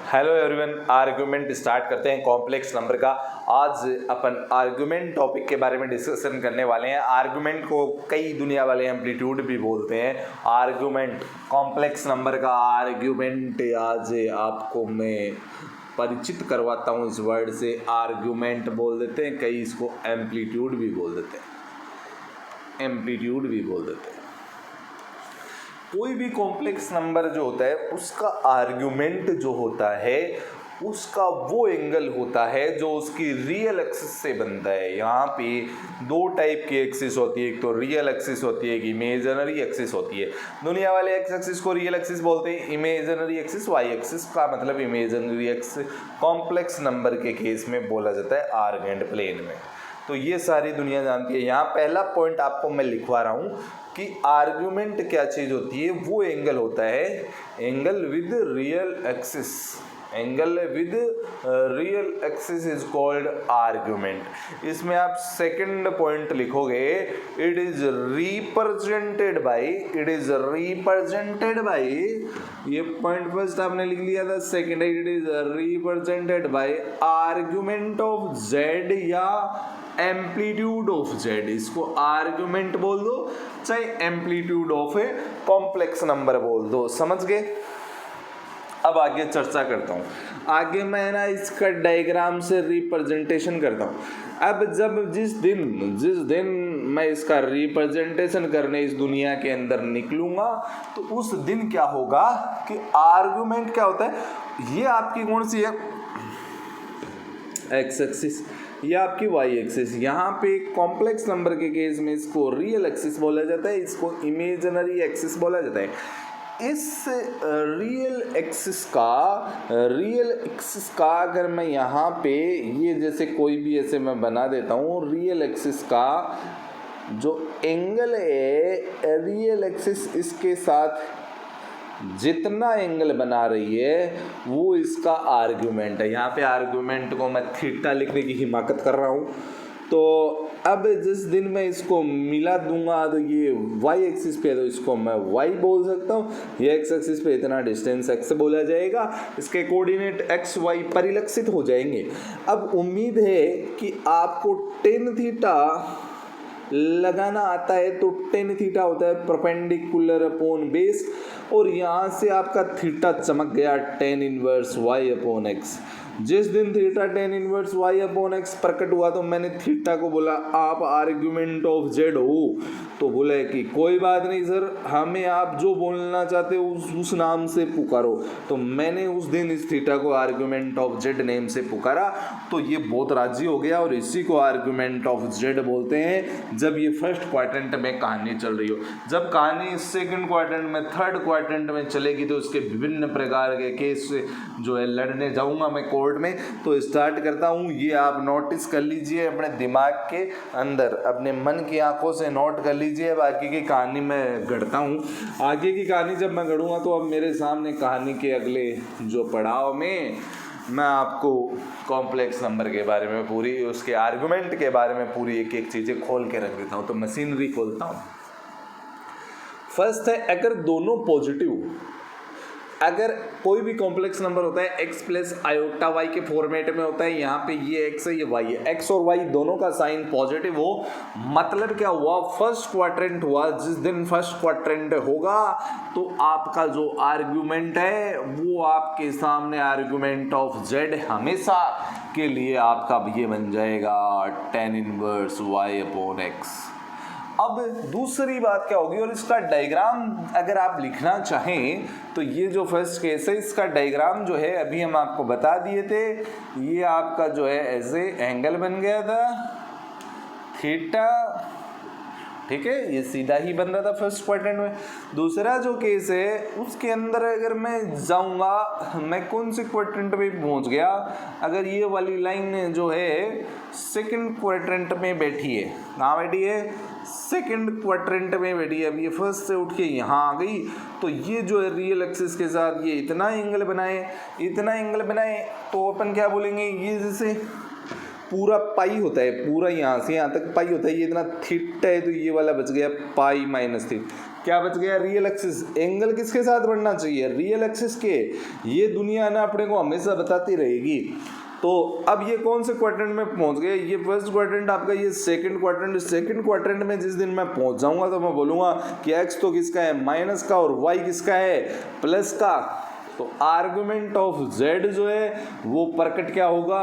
Hello everyone, argument start करते हैं complex number का। आज अपन आर्गुमेंट टॉपिक के बारे में डिस्कशन करने वाले हैं। आर्गुमेंट को कई दुनिया वाले एम्पलीट्यूड भी बोलते हैं। आर्गुमेंट कॉम्प्लेक्स नंबर का आर्गुमेंट आज आपको मैं परिचित करवाता हूँ इस वर्ड से। आर्गुमेंट बोल देते हैं, कई इसको एम्पलीट्यूड भी बोल देते हैं, एम्पलीट्यूड भी बोल देते हैं। कोई भी कॉम्प्लेक्स नंबर जो होता है उसका आर्गुमेंट जो होता है उसका वो एंगल होता है जो उसकी रियल एक्सिस से बनता है। यहाँ पे दो टाइप की एक्सिस होती है, एक तो रियल एक्सिस होती है, एक इमेजिनरी एक्सिस होती है। दुनिया वाले एक्स एक्सिस को रियल एक्सिस बोलते हैं, इमेजिनरी एक्सिस वाई एक्सिस का मतलब इमेजिनरी एक्सिस कॉम्प्लेक्स नंबर के केस में बोला जाता है आर्गेंट प्लेन में। तो ये सारी दुनिया जानती है। यहाँ पहला पॉइंट आपको मैं लिखवा रहा हूँ कि आर्गुमेंट क्या चीज़ होती है। वो एंगल होता है angle with real axis. Angle with real axis is called argument. इसमें आप सेकंड पॉइंट लिखोगे, it is represented by, it is represented by, ये पॉइंट फर्स्ट आपने लिख लिया था। Second, it is represented by argument of Z या amplitude of Z. इसको आर्गुमेंट बोल दो चाहे amplitude of a complex number बोल दो। समझ गए? अब आगे चर्चा करता हूँ। आगे मैं ना इसका डायग्राम से रिप्रेजेंटेशन करता हूँ। अब जब जिस दिन मैं इसका रिप्रेजेंटेशन करने इस दुनिया के अंदर निकलूंगा तो उस दिन क्या होगा कि आर्गुमेंट क्या होता है। ये आपकी कौन सी है? एक्स एक्सिस, ये आपकी वाई एक्सिस। यहाँ पे कॉम्प्लेक्स नंबर के केस में इसको रियल एक्सिस बोला जाता है, इसको इमेजिनरी एक्सिस बोला जाता है। इस रियल एक्सिस का अगर मैं यहाँ पे ये जैसे कोई भी ऐसे मैं बना देता हूँ, रियल एक्सिस का जो एंगल है, रियल एक्सिस इसके साथ जितना एंगल बना रही है वो इसका आर्गुमेंट है। यहाँ पे आर्गुमेंट को मैं थीटा लिखने की हिमाकत कर रहा हूँ। तो अब जिस दिन मैं इसको मिला दूंगा तो ये वाई एक्सिस पे है तो इसको मैं वाई बोल सकता हूँ। ये एक्स एक्सिस पे इतना डिस्टेंस एक्स बोला जाएगा, इसके कोऑर्डिनेट एक्स वाई परिलक्षित हो जाएंगे। अब उम्मीद है कि आपको टेन थीटा लगाना आता है। तो टेन थीटा होता है परपेंडिकुलर अपॉन बेस, और यहाँ से आपका थीटा चमक गया tan inverse y upon x. जिस दिन theta tan inverse y upon x प्रकट हुआ तो मैंने थीटा को बोला आप आर्गुमेंट ऑफ जेड हो। तो बोला कि कोई बात नहीं सर, हमें आप जो बोलना चाहते हो उस नाम से पुकारो। तो मैंने उस दिन इस थीटा को आर्गुमेंट ऑफ जेड नेम से पुकारा तो ये बहुत राजी हो गया, और इसी को आर्गुमेंट ऑफ जेड बोलते हैं जब ये फर्स्ट क्वाड्रेंट में कहानी चल रही हो। जब कहानी सेकंड क्वाड्रेंट में, थर्ड क्वाड्रेंट में चलेगी तो उसके विभिन्न प्रकार के केस जो है लड़ने जाऊंगा मैं कोर्ट में। तो स्टार्ट करता हूँ। ये आप नोटिस कर लीजिए अपने दिमाग के अंदर, अपने मन की आंखों से नोट कर लीजिए। अब आगे की कहानी मैं गढ़ता हूँ। आगे की कहानी जब मैं गढ़ूंगा तो अब मेरे सामने कहानी के अगले जो पड़ाव में मैं आपको कॉम्प्लेक्स नंबर के बारे में पूरी, उसके आर्गुमेंट के बारे में पूरी एक एक चीज़ें खोल के रख देता हूँ। तो मशीनरी खोलता हूँ। फर्स्ट है, अगर दोनों पॉजिटिव, अगर कोई भी कॉम्प्लेक्स नंबर होता है x प्लस आयोटा वाई के फॉर्मेट में होता है। यहाँ पे ये x है, ये y है। x और y दोनों का साइन पॉजिटिव हो, मतलब क्या हुआ, फर्स्ट क्वाड्रेंट हुआ। जिस दिन फर्स्ट क्वाड्रेंट होगा तो आपका जो आर्गुमेंट है वो आपके सामने आर्गुमेंट ऑफ जेड हमेशा के लिए आपका ये बन जाएगा tan inverse y upon x. अब दूसरी बात क्या होगी, और इसका डायग्राम अगर आप लिखना चाहें तो ये जो फर्स्ट केस है इसका डायग्राम जो है अभी हम आपको बता दिए थे। ये आपका जो है ऐसे एंगल बन गया था थीटा, ठीक है, ये सीधा ही बन रहा था फर्स्ट क्वाड्रेंट में। दूसरा जो केस है उसके अंदर अगर मैं जाऊंगा, मैं कौन से क्वाड्रेंट में पहुंच गया, अगर ये वाली लाइन जो है सेकंड क्वाड्रेंट में बैठी है, कहाँ बैठी है, सेकंड क्वाड्रेंट में बैठी है। अब ये फर्स्ट से उठ के यहाँ आ गई तो ये जो है रियल एक्सिस के साथ ये इतना एंगल बनाए, तो अपन क्या बोलेंगे, ये जैसे पूरा पाई होता है, पूरा यहाँ से यहाँ तक पाई होता है, ये इतना थीटा है तो ये वाला बच गया पाई माइनस थीटा। क्या बच गया, रियल एक्सिस। एंगल किसके साथ बढ़ना चाहिए, रियल एक्सिस के। ये दुनिया ना अपने को हमेशा बताती रहेगी। तो अब ये कौन से क्वाड्रेंट में पहुंच गए, ये फर्स्ट क्वाड्रेंट आपका, ये सेकंड क्वाड्रेंट। सेकंड क्वाड्रेंट में जिस दिन मैं पहुंच जाऊंगा तो मैं बोलूंगा कि एक्स तो किसका है, माइनस का, और वाई किसका है, प्लस का। तो आर्गुमेंट ऑफ जेड जो है वो प्रकट क्या होगा,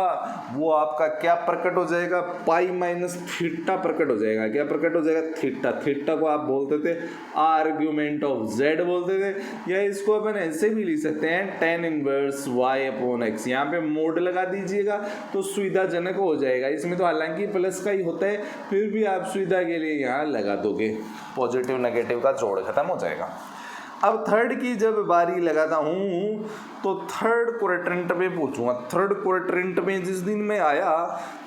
वो आपका क्या प्रकट हो जाएगा, पाई माइनस थीटा प्रकट हो जाएगा। क्या प्रकट हो जाएगा, थीटा। थीटा को आप बोलते थे आर्गुमेंट ऑफ जेड बोलते थे, या इसको अपन ऐसे भी लिख सकते हैं tan inverse y upon x. यहाँ पे मोड लगा दीजिएगा तो सुविधाजनक हो जाएगा। इसमें तो हालांकि प्लस का ही होता है, फिर भी आप सुविधा के लिए यहाँ लगा दोगे, पॉजिटिव नेगेटिव का जोड़ खत्म हो जाएगा। अब थर्ड की जब बारी लगाता हूँ तो थर्ड क्वाड्रेंट पे पूछूंगा। थर्ड क्वाड्रेंट में जिस दिन मैं आया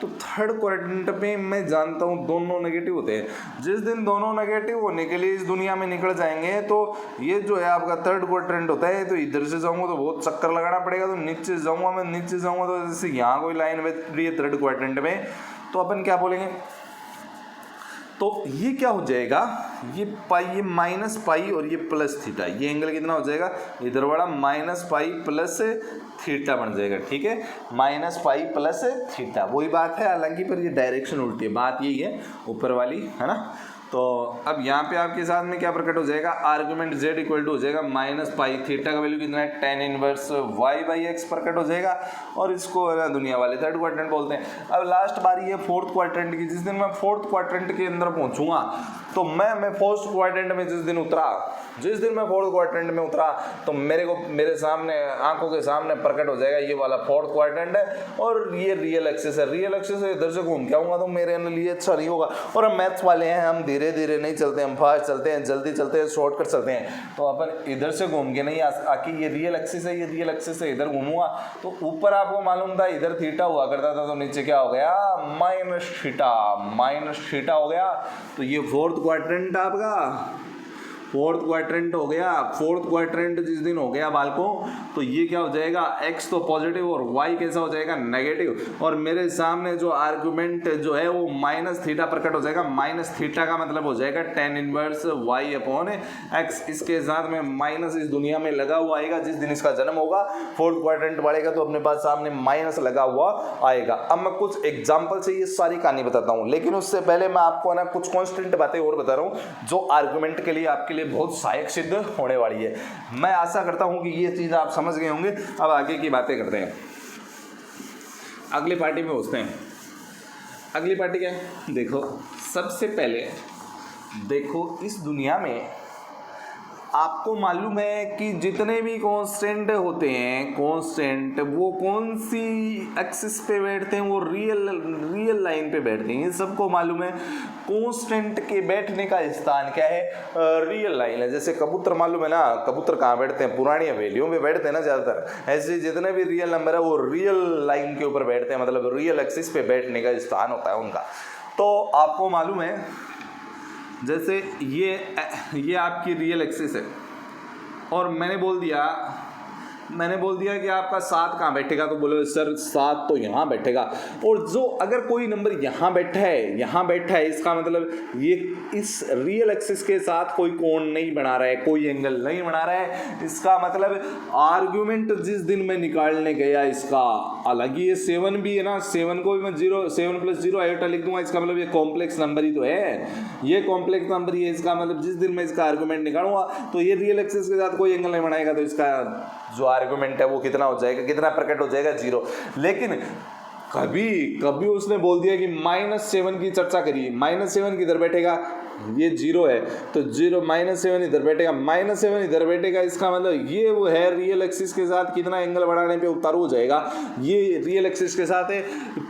तो थर्ड क्वाड्रेंट पे मैं जानता हूँ दोनों नेगेटिव होते हैं। जिस दिन दोनों नेगेटिव होने के लिए इस दुनिया में निकल जाएंगे तो ये जो है आपका थर्ड क्वाड्रेंट होता है। तो इधर से जाऊँगा तो बहुत चक्कर लगाना पड़ेगा, तो नीचे जाऊँगा मैं, नीचे जाऊँगा तो जैसे यहाँ कोई लाइन बच रही है थर्ड क्वाड्रेंट में, तो अपन क्या बोलेंगे, तो ये क्या हो जाएगा, ये पाई, ये माइनस पाई और ये प्लस थीटा, ये एंगल कितना हो जाएगा, इधर वाला माइनस पाई प्लस थीटा बन जाएगा। ठीक है, माइनस पाई प्लस थीटा, वही बात है, हालांकि पर ये डायरेक्शन उल्टी है, बात यही है ऊपर वाली, है ना। तो अब यहाँ पे आपके साथ में क्या प्रकट हो जाएगा, आर्गुमेंट जेड इक्वल टू हो जाएगा माइनस पाई, थीटा का वैल्यू कितना है, tan inverse y by x प्रकट हो जाएगा। और इसको दुनिया वाले थर्ड क्वाड्रेंट बोलते हैं। अब लास्ट बारी है फोर्थ क्वाड्रेंट की। जिस दिन मैं फोर्थ क्वाड्रेंट के अंदर पहुंचूंगा तो मैं फोर्थ क्वाड्रेंट में जिस दिन उतरा, जिस दिन मैं फोर्थ क्वाड्रेंट में उतरा तो मेरे सामने, आंखों के सामने प्रकट हो जाएगा ये वाला फोर्थ क्वाड्रेंट है और ये रियल एक्सिस है। रियल एक्सिस है, इधर से घूम के आऊंगा तो मेरे लिए अच्छा नहीं होगा। और हम मैथ्स वाले हैं, हम धीरे धीरे नहीं चलते, हम फास्ट चलते हैं, जल्दी चलते हैं, शॉर्टकट चलते हैं। तो अपन इधर से घूम के नहीं आके, ये रियल एक्सिस है, ये रियल एक्सिस है, इधर घूमूंगा तो ऊपर आपको मालूम था इधर थीटा हुआ करता था, तो नीचे क्या हो गया, माइनस थीटा हो गया। तो ये फोर्थ क्वाड्रेंट आपका, फोर्थ क्वाड्रेंट हो गया। फोर्थ क्वाड्रेंट जिस दिन हो गया बालकों, तो ये क्या हो जाएगा, एक्स तो पॉजिटिव और वाई कैसा हो जाएगा, नेगेटिव। और मेरे सामने जो आर्गुमेंट जो है वो माइनस थीटा प्रकट हो जाएगा। माइनस थीटा का मतलब हो जाएगा tan inverse y upon x. इसके साथ में माइनस इस दुनिया में लगा हुआ आएगा। जिस दिन इसका जन्म होगा फोर्थ क्वाड्रेंट बढ़ेगा तो अपने पास सामने माइनस लगा हुआ आएगा। अब मैं कुछ एग्जाम्पल से ये सारी कहानी बताता हूँ, लेकिन उससे पहले मैं आपको ना कुछ कॉन्स्टेंट बातें और बता रहा हूँ जो आर्गुमेंट के लिए आपके लिए बहुत सहायक सिद्ध होने वाली है। मैं आशा करता हूं कि ये चीज आप समझ गए होंगे। अब आगे की बातें करते हैं, अगली पार्टी में पहुंचते हैं। अगली पार्टी क्या है, देखो सबसे पहले देखो इस दुनिया में आपको मालूम है कि जितने भी कांस्टेंट होते हैं, कांस्टेंट वो कौन सी एक्सिस पे बैठते हैं, वो रियल लाइन पे बैठते हैं। ये सबको मालूम है। कांस्टेंट के बैठने का स्थान क्या है, रियल लाइन है। जैसे कबूतर मालूम है ना, कबूतर कहाँ बैठते हैं, पुरानी हवेलियों में बैठते हैं ना ज़्यादातर। ऐसे जितने भी रियल नंबर है वो रियल लाइन के ऊपर बैठते हैं, मतलब रियल एक्सिस पे बैठने का स्थान होता है उनका। तो आपको मालूम है जैसे ये आपकी रियल एक्सिस है और मैंने बोल दिया कि आपका 7 कहाँ बैठेगा, तो बोलो सर 7 तो यहाँ बैठेगा। और जो अगर कोई नंबर यहाँ बैठा है, इसका मतलब ये इस रियल एक्सिस के साथ कोई कोण नहीं बना रहा है, कोई एंगल नहीं बना रहा है। इसका मतलब आर्ग्यूमेंट जिस दिन मैं निकालने गया इसका, हालांकि ये 7 भी है ना, 7 को भी मैं 7 + 0 आयोटा लिख दूंगा। इसका मतलब ये कॉम्प्लेक्स नंबर ही तो है, ये कॉम्प्लेक्स नंबर ही है। इसका मतलब जिस दिन मैं इसका आर्ग्यूमेंट निकालूंगा तो ये रियल एक्सिस के साथ कोई एंगल नहीं बनाएगा, तो इसका जो आर्गुमेंट है वो कितना हो जाएगा, कितना प्रकट हो जाएगा, 0। लेकिन कभी उसने बोल दिया कि -7 की चर्चा करिए, -7 किधर बैठेगा, ये 0 है तो 0 -7 इधर बैठेगा, -7 इधर बैठेगा। इसका मतलब ये वो है रियल एक्सिस के साथ कितना एंगल बढ़ाने पे उतारू हो जाएगा, ये रियल एक्सिस के साथ है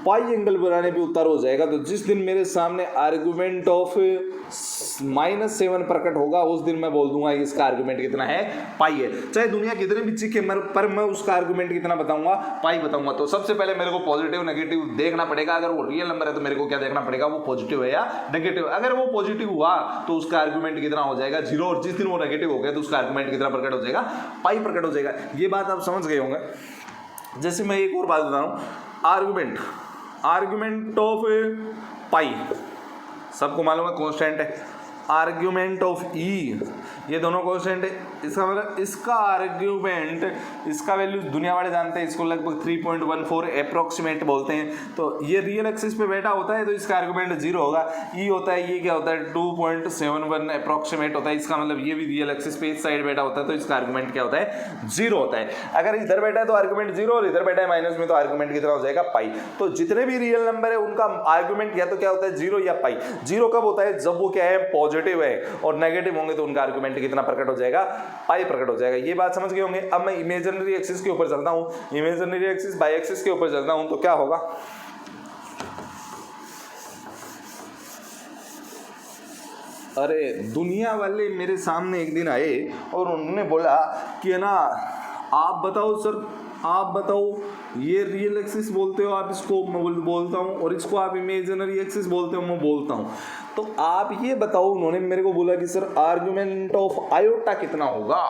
पाई एंगल बढ़ाने पे उतारू हो जाएगा। तो जिस दिन मेरे सामने आर्गुमेंट ऑफ -7 प्रकट होगा उस दिन मैं बोल दूंगा इसका आर्गुमेंट कितना है, पाई है। चाहे दुनिया कितने भी चीखे पर मैं उसका आर्गुमेंट कितना बताऊंगा, पाई बताऊंगा। तो सबसे पहले मेरे को पॉजिटिव नेगेटिव देखना पड़ेगा। अगर वो रियल नंबर है तो मेरे को क्या देखना पड़ेगा, वो पॉजिटिव है या नेगेटिव। अगर वो पॉजिटिव हुआ तो उसका आर्गुमेंट कितना हो जाएगा, 0। और जिस दिन वो नेगेटिव हो गया तो उसका आर्गुमेंट कितना प्रकट हो जाएगा, पाई प्रकट हो जाएगा। ये बात आप समझ गए होंगे। जैसे मैं एक और बात बता रहा हूं, आर्गुमेंट ऑफ पाई सबको मालूम है कांस्टेंट है। आर्ग्यूमेंट ऑफ ई, ये दोनों कोशेंट है, इसका मतलब इसका आर्ग्यूमेंट, इसका वैल्यू दुनिया वाले जानते हैं, इसको लगभग 3.14 अप्रोक्सीमेट बोलते हैं। तो ये रियल एक्सिस पे बैठा होता है तो इसका आर्ग्यूमेंट 0 होगा। ई होता है, ये क्या होता है 2.71 अप्रोक्सीमेट होता है, इसका मतलब ये भी रियल एक्सिस पे इस साइड बैठा होता है तो इसका आर्ग्यूमेंट क्या होता है 0 होता है। अगर इधर बैठा है तो आर्ग्यूमेंट 0 और इधर बैठा है माइनस में तो आर्ग्यूमेंट कितना हो जाएगा पाई। तो जितने भी रियल नंबर है उनका आर्ग्यूमेंट या तो क्या होता है 0 या पाई। 0 कब होता है जब वो क्या है पॉजिटिव है, और नेगेटिव होंगे तो उनका आर्ग्यूमेंट कितना प्रकट हो जाएगा पाई प्रकट हो जाएगा। ये बात समझ गए होंगे। अब मैं इमेजिनरी एक्सिस के ऊपर चलता हूं, इमेजिनरी एक्सिस बाई एक्सिस के ऊपर चलता हूं तो क्या होगा, अरे दुनिया वाले मेरे सामने एक दिन आए और उन्होंने बोला कि है ना आप बताओ सर, आप बताओ ये रियल एक्सिस बोलते हो आप इसको, मैं बोलता हूँ, और इसको आप इमेजिनरी एक्सिस बोलते हो मैं बोलता हूँ, तो आप ये बताओ। उन्होंने मेरे को बोला कि सर आर्गुमेंट ऑफ आयोटा कितना होगा।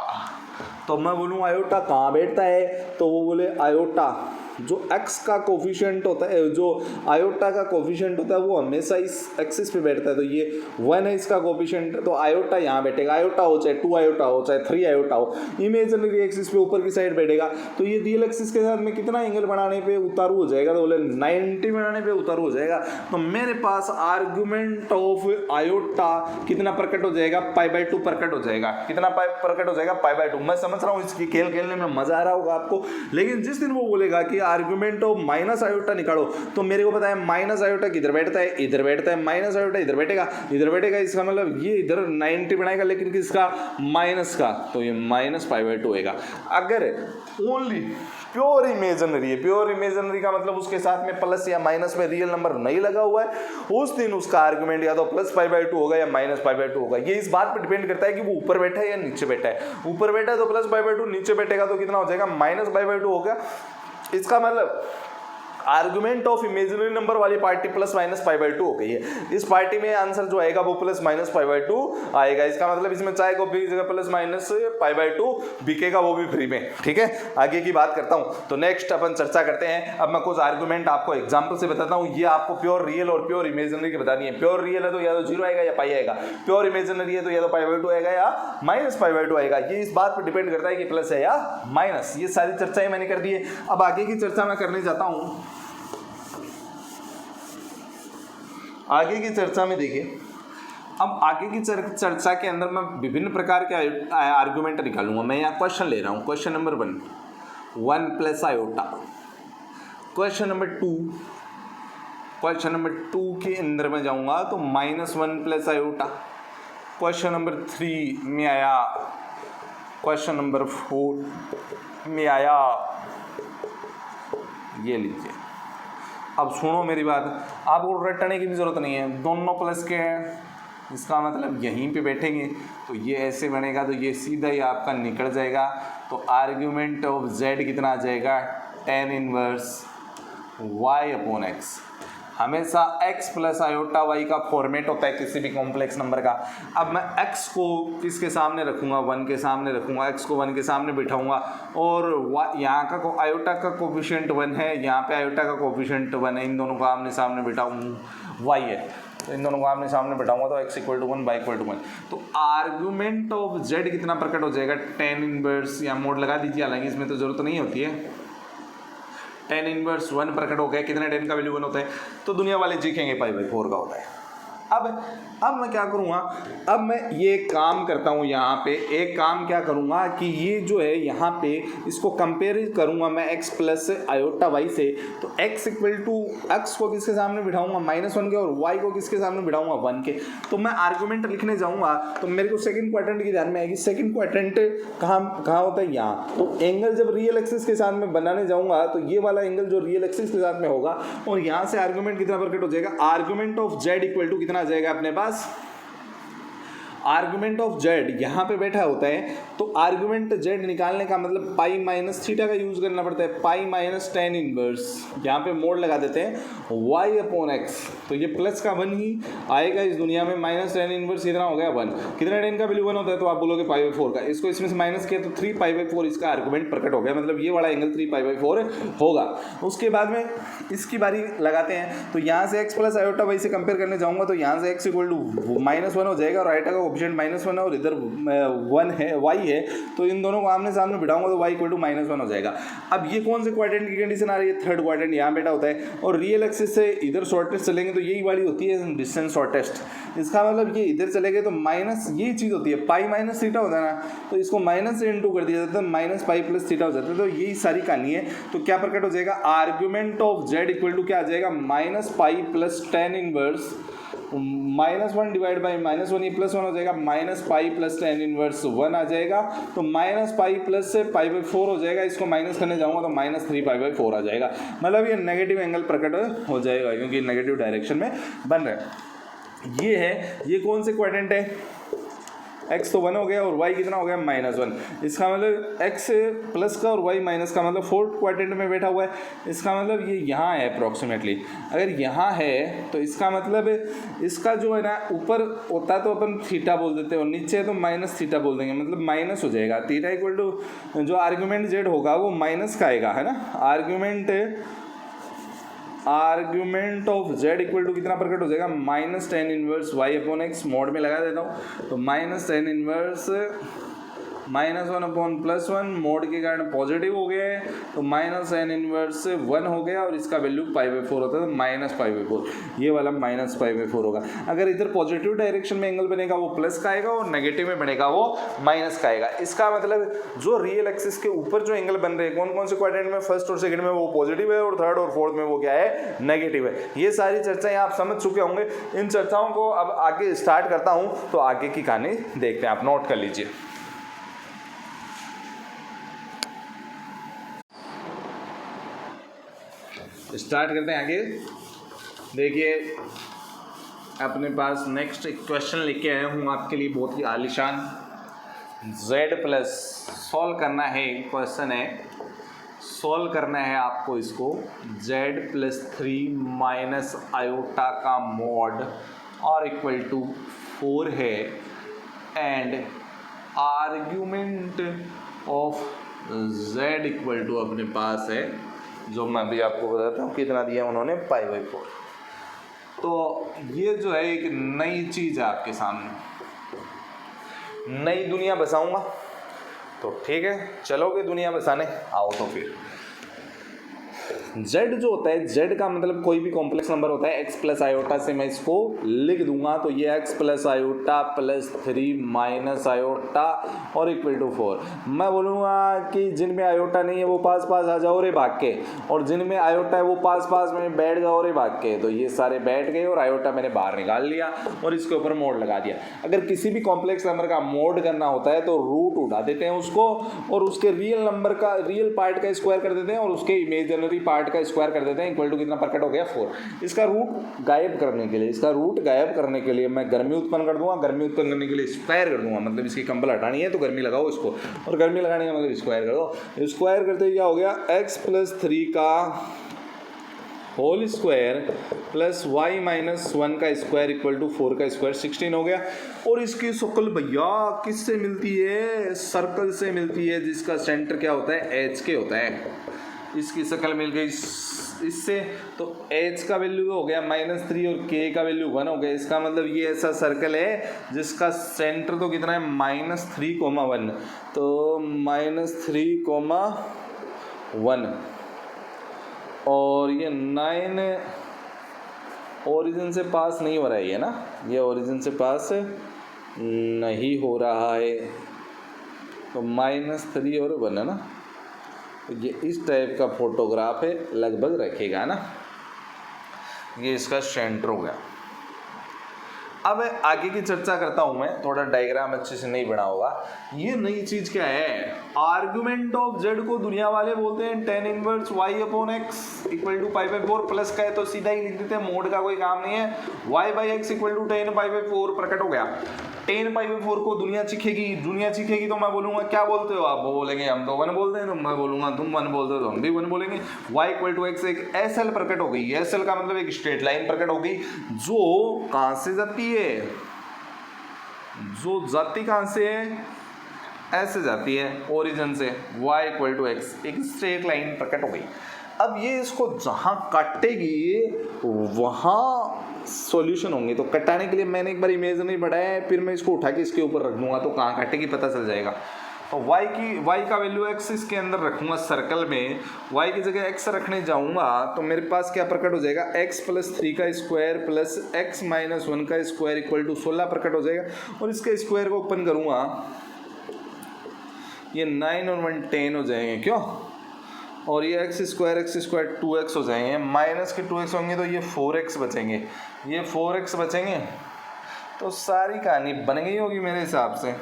तो मैं बोलूँ आयोटा कहाँ बैठता है, तो वो बोले आयोटा जो x का कोफिशिएंट होता है, जो आयोटा का कोफिशिएंट होता है वो हमेशा इस एक्सिस पे बैठता है। तो ये 1 है इसका कोफिशिएंट, तो आयोटा यहाँ बैठेगा, आयोटा हो चाहे 2 आयोटा हो चाहे 3 आयोटा हो, इमेजिनरी एक्सिस पे ऊपर की साइड बैठेगा। तो ये रियल एक्सिस के साथ में कितना एंगल बनाने पे उतारू हो जाएगा, तो बोले 90 बनाने पे उतारू हो जाएगा। तो मेरे पास आर्गुमेंट ऑफ आयोटा कितना प्रकट हो जाएगा, π/2 प्रकट हो जाएगा। कितना प्रकट हो जाएगा, π/2। मैं समझ रहा हूँ इसकी खेल खेलने में मजा आ रहा होगा आपको, लेकिन जिस दिन वो बोलेगा कि आर्गुमेंट ऑफ माइनस आयोटा निकालो, तो मेरे को पता है माइनस आयोटा किधर बैठता है, इधर बैठता है, माइनस आयोटा इधर बैठेगा, इधर बैठेगा, इसका मतलब ये इधर 90 बनाएगा, लेकिन किसका माइनस का, तो ये माइनस π/2 होएगा। अगर ओनली प्योर इमेजिनरी है, प्योर इमेजिनरी का मतलब उसके साथ में प्लस या माइनस में रियल नंबर नहीं लगा हुआ है, उस दिन उसका आर्गुमेंट या तो प्लस π/2 होगा या माइनस π/2 होगा। ये इस बात पर डिपेंड करता है कि वो ऊपर बैठा है या नीचे बैठा है। ऊपर बैठा है तो प्लस π/2, नीचे बैठेगा तो कितना हो जाएगा माइनस π/2 होगा। इसका मतलब आर्गुमेंट ऑफ इमेजिनरी नंबर वाली पार्टी प्लस माइनस π/2 हो गई है। इस पार्टी में आंसर जो आएगा वो प्लस माइनस π/2 आएगा। इसका मतलब इसमें चाहे को भी जगह प्लस माइनस π/2 बिकेगा, वो भी फ्री में। ठीक है, आगे की बात करता हूं। तो नेक्स्ट अपन चर्चा करते हैं। अब मैं कुछ आर्गुमेंट आपको एग्जांपल से बताता हूं। ये आपको प्योर रियल और प्योर इमेजिनरी की बतानी है। प्योर रियल है तो या तो 0 आएगा या पाई आएगा, प्योर इमेजिनरी है तो या तो π/2 आएगा या माइनस π/2 आएगा। ये इस बात पर डिपेंड करता है कि प्लस है या माइनस। ये सारी चर्चाएं मैंने कर दी है। अब आगे की चर्चा मैं करने जाता हूं। आगे की चर्चा में देखिए, अब आगे की चर्चा के अंदर मैं विभिन्न प्रकार के आर्गुमेंट निकालूंगा। मैं यहाँ क्वेश्चन ले रहा हूँ। Question number 1 plus iota. Question number 2, question number 2 के अंदर मैं जाऊँगा तो -1 प्लस आयोटा। क्वेश्चन नंबर 3 में आया, क्वेश्चन नंबर 4 में आया, ये लीजिए। अब सुनो मेरी बात, आपको रटने की भी जरूरत नहीं है, दोनों प्लस के हैं, इसका मतलब यहीं पे बैठेंगे तो ये ऐसे बनेगा, तो ये सीधा ही आपका निकल जाएगा। तो आर्ग्यूमेंट ऑफ z कितना आ जाएगा, tan इनवर्स y/x। हमेशा x प्लस आयोटा y का फॉर्मेट होता है किसी भी कॉम्प्लेक्स नंबर का। अब मैं x को किसके सामने रखूँगा, 1 के सामने रखूँगा, x को 1 के सामने बिठाऊँगा, और यहाँ का आयोटा का कोफिशिएंट 1 है, यहाँ पे आयोटा का कोफिशिएंट 1 है, इन दोनों को आमने सामने बिठाऊँ, y है तो इन दोनों को आमने सामने बिठाऊँगा तो x = 1 y = 1। तो आर्गूमेंट ऑफ z कितना प्रकट हो जाएगा, tan इनवर्स, या मोड लगा दीजिए, हालांकि इसमें तो जरूरत नहीं होती है। tan इनवर्स 1 प्रकट हो गया। कितने tan का वैल्यू 1 होता है, तो दुनिया वाले जीखेंगे π/4 का होता है। अब मैं क्या करूँगा, अब मैं ये काम करता हूँ, यहाँ पे एक काम क्या करूँगा कि ये जो है यहाँ पे इसको कंपेयर करूँगा मैं x प्लस आयोटा y से। तो x = x को किसके सामने बिठाऊँगा, -1 के, और y को किसके सामने बिठाऊँगा, 1 के। तो मैं आर्गुमेंट लिखने जाऊँगा तो मेरे को सेकंड क्वाड्रेंट की ध्यान में आएगी। सेकंड क्वाड्रेंट कहाँ होता है, यहाँ। तो एंगल जब रियल एक्सिस के साथ में बनाने जाऊँगा तो ये वाला एंगल जो रियल एक्सिस के साथ में होगा, और यहाँ से आर्गुमेंट कितना प्रकट हो जाएगा, आर्गुमेंट ऑफ z = कितना आ जाएगा अपने पास, आर्गुमेंट ऑफ जेड यहाँ पे बैठा होता है, तो आर्गुमेंट जेड निकालने का मतलब पाई माइनस थीटा का यूज करना पड़ता है, पाई माइनस टेन इनवर्स, यहाँ पे मोड लगा देते हैं वाई अपॉन एक्स, तो ये प्लस का 1 ही आएगा इस दुनिया में, माइनस टेन इनवर्स कितना हो गया 1, कितना टेन का वैल्यू 1 होता है, तो आप बोलोगे पाई बाई 4 का, इसको इसमें से माइनस किया तो 3 पाई बाई 4 इसका आर्गुमेंट प्रकट हो गया, मतलब ये वाला एंगल 3 पाई बाई 4 होगा। उसके बाद में इसकी बारी लगाते हैं, तो यहाँ से एक्स प्लस आयोटा वाई से कंपेयर करने जाऊंगा तो यहाँ से एक्स इक्वल टू माइनस 1 हो जाएगा और आयोटा का कोएफिशिएंट -1 है और इधर 1 है वाई है, तो इन दोनों को आमने सामने बिठाऊंगा तो वाई इक्वल टू -1 हो जाएगा। अब ये कौन से क्वाड्रेंट की कंडीशन आ रही है, थर्ड क्वाड्रेंट यहाँ बैठा होता है और रियल एक्सिस से इधर शॉर्टेस्ट चलेंगे तो यही वाली होती है डिस्टेंस शॉर्टेस्ट, इसका मतलब ये इधर चले गए तो माइनस यही चीज़ होती है, पाई माइनस थीटा होता है ना, तो इसको माइनस से इंटू कर दिया जाता है, माइनस पाई प्लस थीटा हो जाता है, तो यही सारी कहानी है। तो क्या प्रकट हो जाएगा, argument of z equal to क्या आ जाएगा, minus pi plus tan inverse -1 divide by -1, ये +1 हो जाएगा, minus pi plus tan inverse 1 आ जाएगा, तो माइनस पाई प्लस से पाई बाई 4 हो जाएगा, इसको माइनस करने जाऊंगा तो -3 पाई बाई 4 आ जाएगा, मतलब ये नेगेटिव एंगल प्रकट हो जाएगा क्योंकि नेगेटिव डायरेक्शन में बन रहा है। ये है, ये कौन से क्वाड्रेंट है, x तो 1 हो गया और y कितना हो गया -1, इसका मतलब x प्लस का और y माइनस का, मतलब फोर्थ क्वाड्रेंट में बैठा हुआ है, इसका मतलब ये यहाँ है अप्रॉक्सीमेटली, अगर यहाँ है तो इसका मतलब इसका जो है ना ऊपर होता तो अपन थीटा बोल देते हैं और नीचे तो माइनस थीटा बोल देंगे, मतलब माइनस हो जाएगा, थीटा इक्वल टू जो आर्ग्यूमेंट जेड होगा वो माइनस का आएगा, है ना, argument of z equal to कितना प्रकट हो जाएगा, -10 inverse y upon x, mod में लगा देता हूँ, तो -10 इनवर्स -1 अपॉन +1, मोड के कारण पॉजिटिव हो गया है, तो -10 इनवर्स 1 हो गया और इसका वैल्यू पाई बाई 4 होता है, तो -पाई/4, ये वाला -पाई/4 होगा। अगर इधर पॉजिटिव डायरेक्शन में एंगल बनेगा वो प्लस का आएगा और नेगेटिव में बनेगा वो माइनस का आएगा। इसका मतलब जो रियल एक्सिस के ऊपर जो एंगल बन रहे हैं कौन कौन से क्वाड्रेंट में, फर्स्ट और सेकंड में वो पॉजिटिव है और थर्ड और फोर्थ में वो क्या है, नेगेटिव है। ये सारी चर्चाएं आप समझ चुके होंगे। इन चर्चाओं को अब आगे स्टार्ट करता हूं, तो आगे की कहानी देखते हैं, आप नोट कर लीजिए। स्टार्ट करते हैं आगे। देखिए अपने पास नेक्स्ट एक क्वेश्चन लेके आया हूँ आपके लिए, बहुत ही आलिशान। z प्लस सॉल्व करना है, क्वेश्चन है सॉल्व करना है आपको इसको। z प्लस 3 माइनस आयोटा का मॉड और इक्वल टू 4 है and argument of z equal to अपने पास है, जो मैं भी आपको बताता हूँ कितना दिया उन्होंने, पाई/4। तो ये जो है एक नई चीज़ है आपके सामने, नई दुनिया बसाऊंगा, तो ठीक है चलोगे दुनिया बसाने, आओ तो फिर। z जो होता है, z का मतलब कोई भी कॉम्प्लेक्स नंबर होता है, x प्लस आयोटा से मैं इसको लिख दूंगा, तो ये x plus iota plus 3 minus iota और इक्वल टू 4। मैं बोलूँगा कि जिनमें आयोटा नहीं है वो पास पास आ जाओ रे भाग के, और जिनमें आयोटा है वो पास पास में बैठ जाओ रे भाग के। तो ये सारे बैठ गए और आयोटा मैंने बाहर निकाल लिया और इसके ऊपर मोड लगा दिया। अगर किसी भी कॉम्प्लेक्स नंबर का मोड करना होता है तो रूट उठा देते हैं उसको और उसके रियल नंबर का, रियल पार्ट का स्क्वायर कर देते हैं और उसके इमेजिनरी पार्ट का स्क्वायर कर देते हैं, इक्वल टू कितना प्रकट हो गया 4। इसका रूट गायब करने के लिए, इसका रूट गायब करने के लिए मैं गर्मी उत्पन्न कर दूंगा, गर्मी उत्पन्न करने के लिए स्क्वायर कर दूंगा, मतलब इसकी कंपल हटानी है तो गर्मी लगाओ इसको, और गर्मी लगाने का मतलब स्क्वायर कर दो। स्क्वायर करते क्या हो गया, x प्लस 3 का whole square plus y minus 1 का स्क्वायर इक्वल टू 4 का स्क्वायर 16 हो गया। और इसकी शक्ल भैया किससे मिलती है, सर्कल से मिलती है, जिसका सेंटर क्या होता है, h के होता है। इसकी शक्ल मिल गई इससे, तो h का वैल्यू हो गया -3 और k का वैल्यू 1 हो गया। इसका मतलब ये ऐसा सर्कल है जिसका सेंटर तो कितना है, -3,1, तो -3,1 और ये 9 ओरिजिन से पास नहीं हो रहा है, ये ना, ये ओरिजिन से पास नहीं हो रहा है, तो -3 और 1 है ना, तो ये इस टाइप का फोटोग्राफ है, लगभग रखेगा ना, ये इसका सेंटर हो गया। अब आगे की चर्चा करता हूं मैं, थोड़ा डायग्राम अच्छे से नहीं बना होगा। ये नई चीज क्या है, आर्गुमेंट ऑफ जेड को दुनिया वाले बोलते हैं tan inverse y upon X equal to पाई/4, प्लस का है तो सीधा ही लिख देते हैं, मोड का कोई काम नहीं है, y by x equal to tan पाई/4 प्रकट हो गया। 10π/4 को दुनिया चीखेगी तो मैं बोलूँगा क्या बोलते हो आप, वो बोलेंगे हम तो 1 बोलते हैं, तो मैं बोलूँगा तुम 1 बोलते हो तो हम भी 1 बोलेंगे। y = x एक SL प्रकट हो गई, SL का मतलब एक स्ट्रेट लाइन प्रकट हो गई जो कहाँ से जाती है, जो जाती कहाँ से है, ऐसे जाती है ओरिजिन से, y = x एक स्ट्रेट लाइन प्रकट हो गई। अब ये इसको जहाँ काटेगी वहाँ सॉल्यूशन होंगे, तो कटाने के लिए मैंने एक बार इमेज नहीं बढ़ाया है, फिर मैं इसको उठा के इसके ऊपर रख दूंगा तो कहाँ काटेगी पता चल जाएगा। तो y का वैल्यू x इसके अंदर रखूंगा सर्कल में, y की जगह x रखने जाऊंगा तो मेरे पास क्या प्रकट हो जाएगा, x + 3 का स्क्वायर प्लस x - 1 का स्क्वायर = 16 प्रकट हो जाएगा। और इसके स्क्वायर को ओपन करूंगा, ये 9 और 1 10 हो जाएंगे, क्यों, और ये x² 2x हो जाएंगे, माइनस के 2x होंगे तो ये 4x बचेंगे, ये 4x बचेंगे, तो सारी कहानी बन गई होगी मेरे हिसाब से।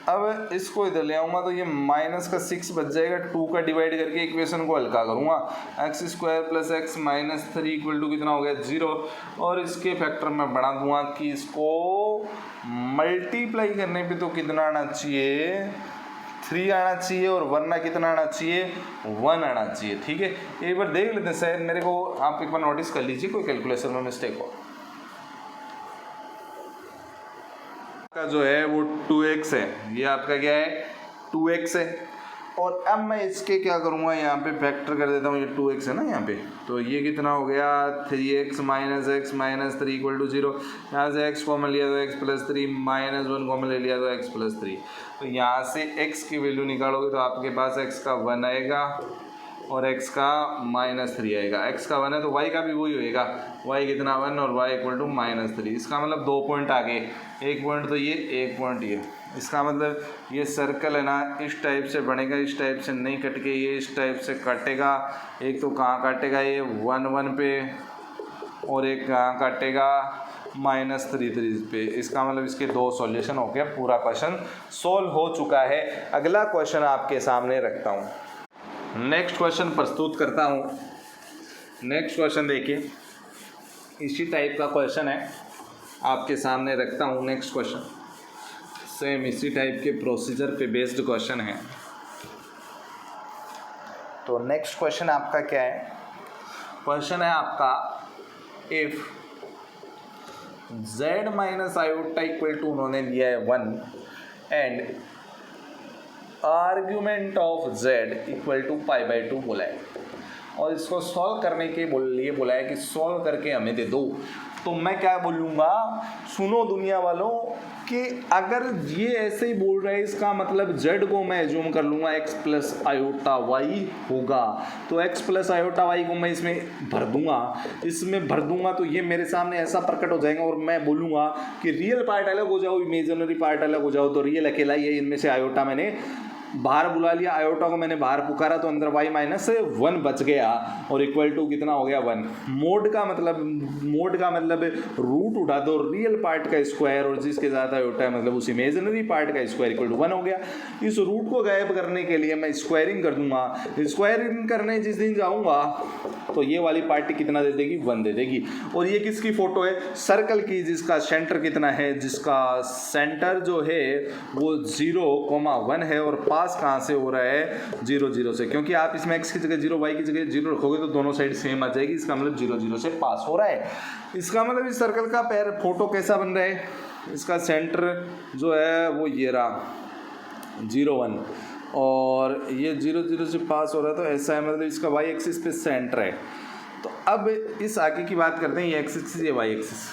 अब इसको इधर ले आऊँगा तो ये माइनस का 6 बच जाएगा, 2 का डिवाइड करके इक्वेशन को हल्का करूँगा, x² + x - 3 = कितना हो गया 0, और इसके फैक्टर में बढ़ा दूंगा कि इसको मल्टीप्लाई करने पे तो कितना आना चाहिए, 3 आना चाहिए, और वरना कितना आना चाहिए, 1 आना चाहिए। ठीक है, एक बार देख लेते हैं, शायद मेरे को आप एक बार नोटिस कर लीजिए कोई कैलकुलेशन में मिस्टेक हो। का जो है वो 2x है, ये आपका क्या है 2x है, और अब मैं इसके क्या करूँगा, यहाँ पे फैक्टर कर देता हूँ, ये 2x है ना यहाँ पे, तो ये कितना हो गया 3x - x - 3 = 0, यहाँ से x कॉमन लिया तो x + 3 - 1 कॉमन ले लिया तो x + 3, तो यहाँ से x की वैल्यू निकालोगे तो आपके पास x का 1 आएगा और x का -3 आएगा, x का 1 है तो y का भी वही होएगा, y कितना 1 और y = -3, इसका मतलब 2 पॉइंट आगे, 1 पॉइंट तो ये, 1 पॉइंट ये, इसका मतलब ये सर्कल है ना इस टाइप से बनेगा, इस टाइप से नहीं कट के ये इस टाइप से काटेगा, एक तो कहाँ काटेगा ये 1 1 पे, और एक कहाँ काटेगा -3 पे, इसका मतलब इसके 2 सॉल्यूशन हो गया, पूरा क्वेश्चन सोल्व हो चुका है। अगला क्वेश्चन आपके सामने रखता हूँ, नेक्स्ट क्वेश्चन प्रस्तुत करता हूँ। नेक्स्ट क्वेश्चन देखिए, इसी टाइप का क्वेश्चन है, आपके सामने रखता हूँ। नेक्स्ट क्वेश्चन सेम इसी टाइप के प्रोसीजर पे बेस्ड क्वेश्चन है। तो नेक्स्ट क्वेश्चन आपका क्या है, क्वेश्चन है आपका इफ z - i उन्होंने लिया है 1 एंड आर्ग्यूमेंट ऑफ z = π/2 बोला है, और इसको सॉल्व करने के लिए बोला है कि सॉल्व करके हमें दे दो। तो मैं क्या बोलूँगा, सुनो दुनिया वालों, कि अगर ये ऐसे ही बोल रहा है इसका मतलब z को मैं एज्यूम कर लूँगा x + i होगा, तो x + i को मैं इसमें भर दूंगा तो ये मेरे सामने ऐसा प्रकट हो जाएगा, और मैं बोलूँगा कि रियल पार्ट अलग हो जाओ, इमेजिनरी पार्ट अलग हो जाओ, तो रियल अकेला ही है, इनमें से आयोटा मैंने बाहर बुला लिया, आयोटा को मैंने बाहर पुकारा तो अंदर y - 1 बच गया, और = कितना हो गया 1। मोड का मतलब रूट उठा दो रियल पार्ट का स्क्वायर, और जिसके साथ आयोटा है मतलब उस इमेजिनरी पार्ट का स्क्वायर = 1 हो गया। इस रूट को गायब करने के लिए मैं स्क्वायरिंग कर दूंगा, स्क्वायरिंग करने जिस दिन जाऊंगा तो ये वाली पार्टी कितना दे देगी, 1 दे देगी। और ये किसकी फोटो है, सर्कल की, जिसका सेंटर कितना है, जिसका सेंटर जो है वो 0, 1 है, और पास कहाँ से हो रहा है 0 0 से, क्योंकि आप इसमें x की जगह 0 y की जगह 0 रखोगे तो दोनों साइड सेम आ जाएगी, इसका मतलब 0 0 से पास हो रहा है। इसका मतलब इस सर्कल का पैर फोटो कैसा बन रहा है, इसका सेंटर जो है वो ये रहा 0 1, और ये 0 0 से पास हो रहा है, तो ऐसा है, मतलब इसका y एक्सिस पे सेंटर है। तो अब इस आगे की बात करते हैं, ये x एक्सिस, ये y एक्सिस,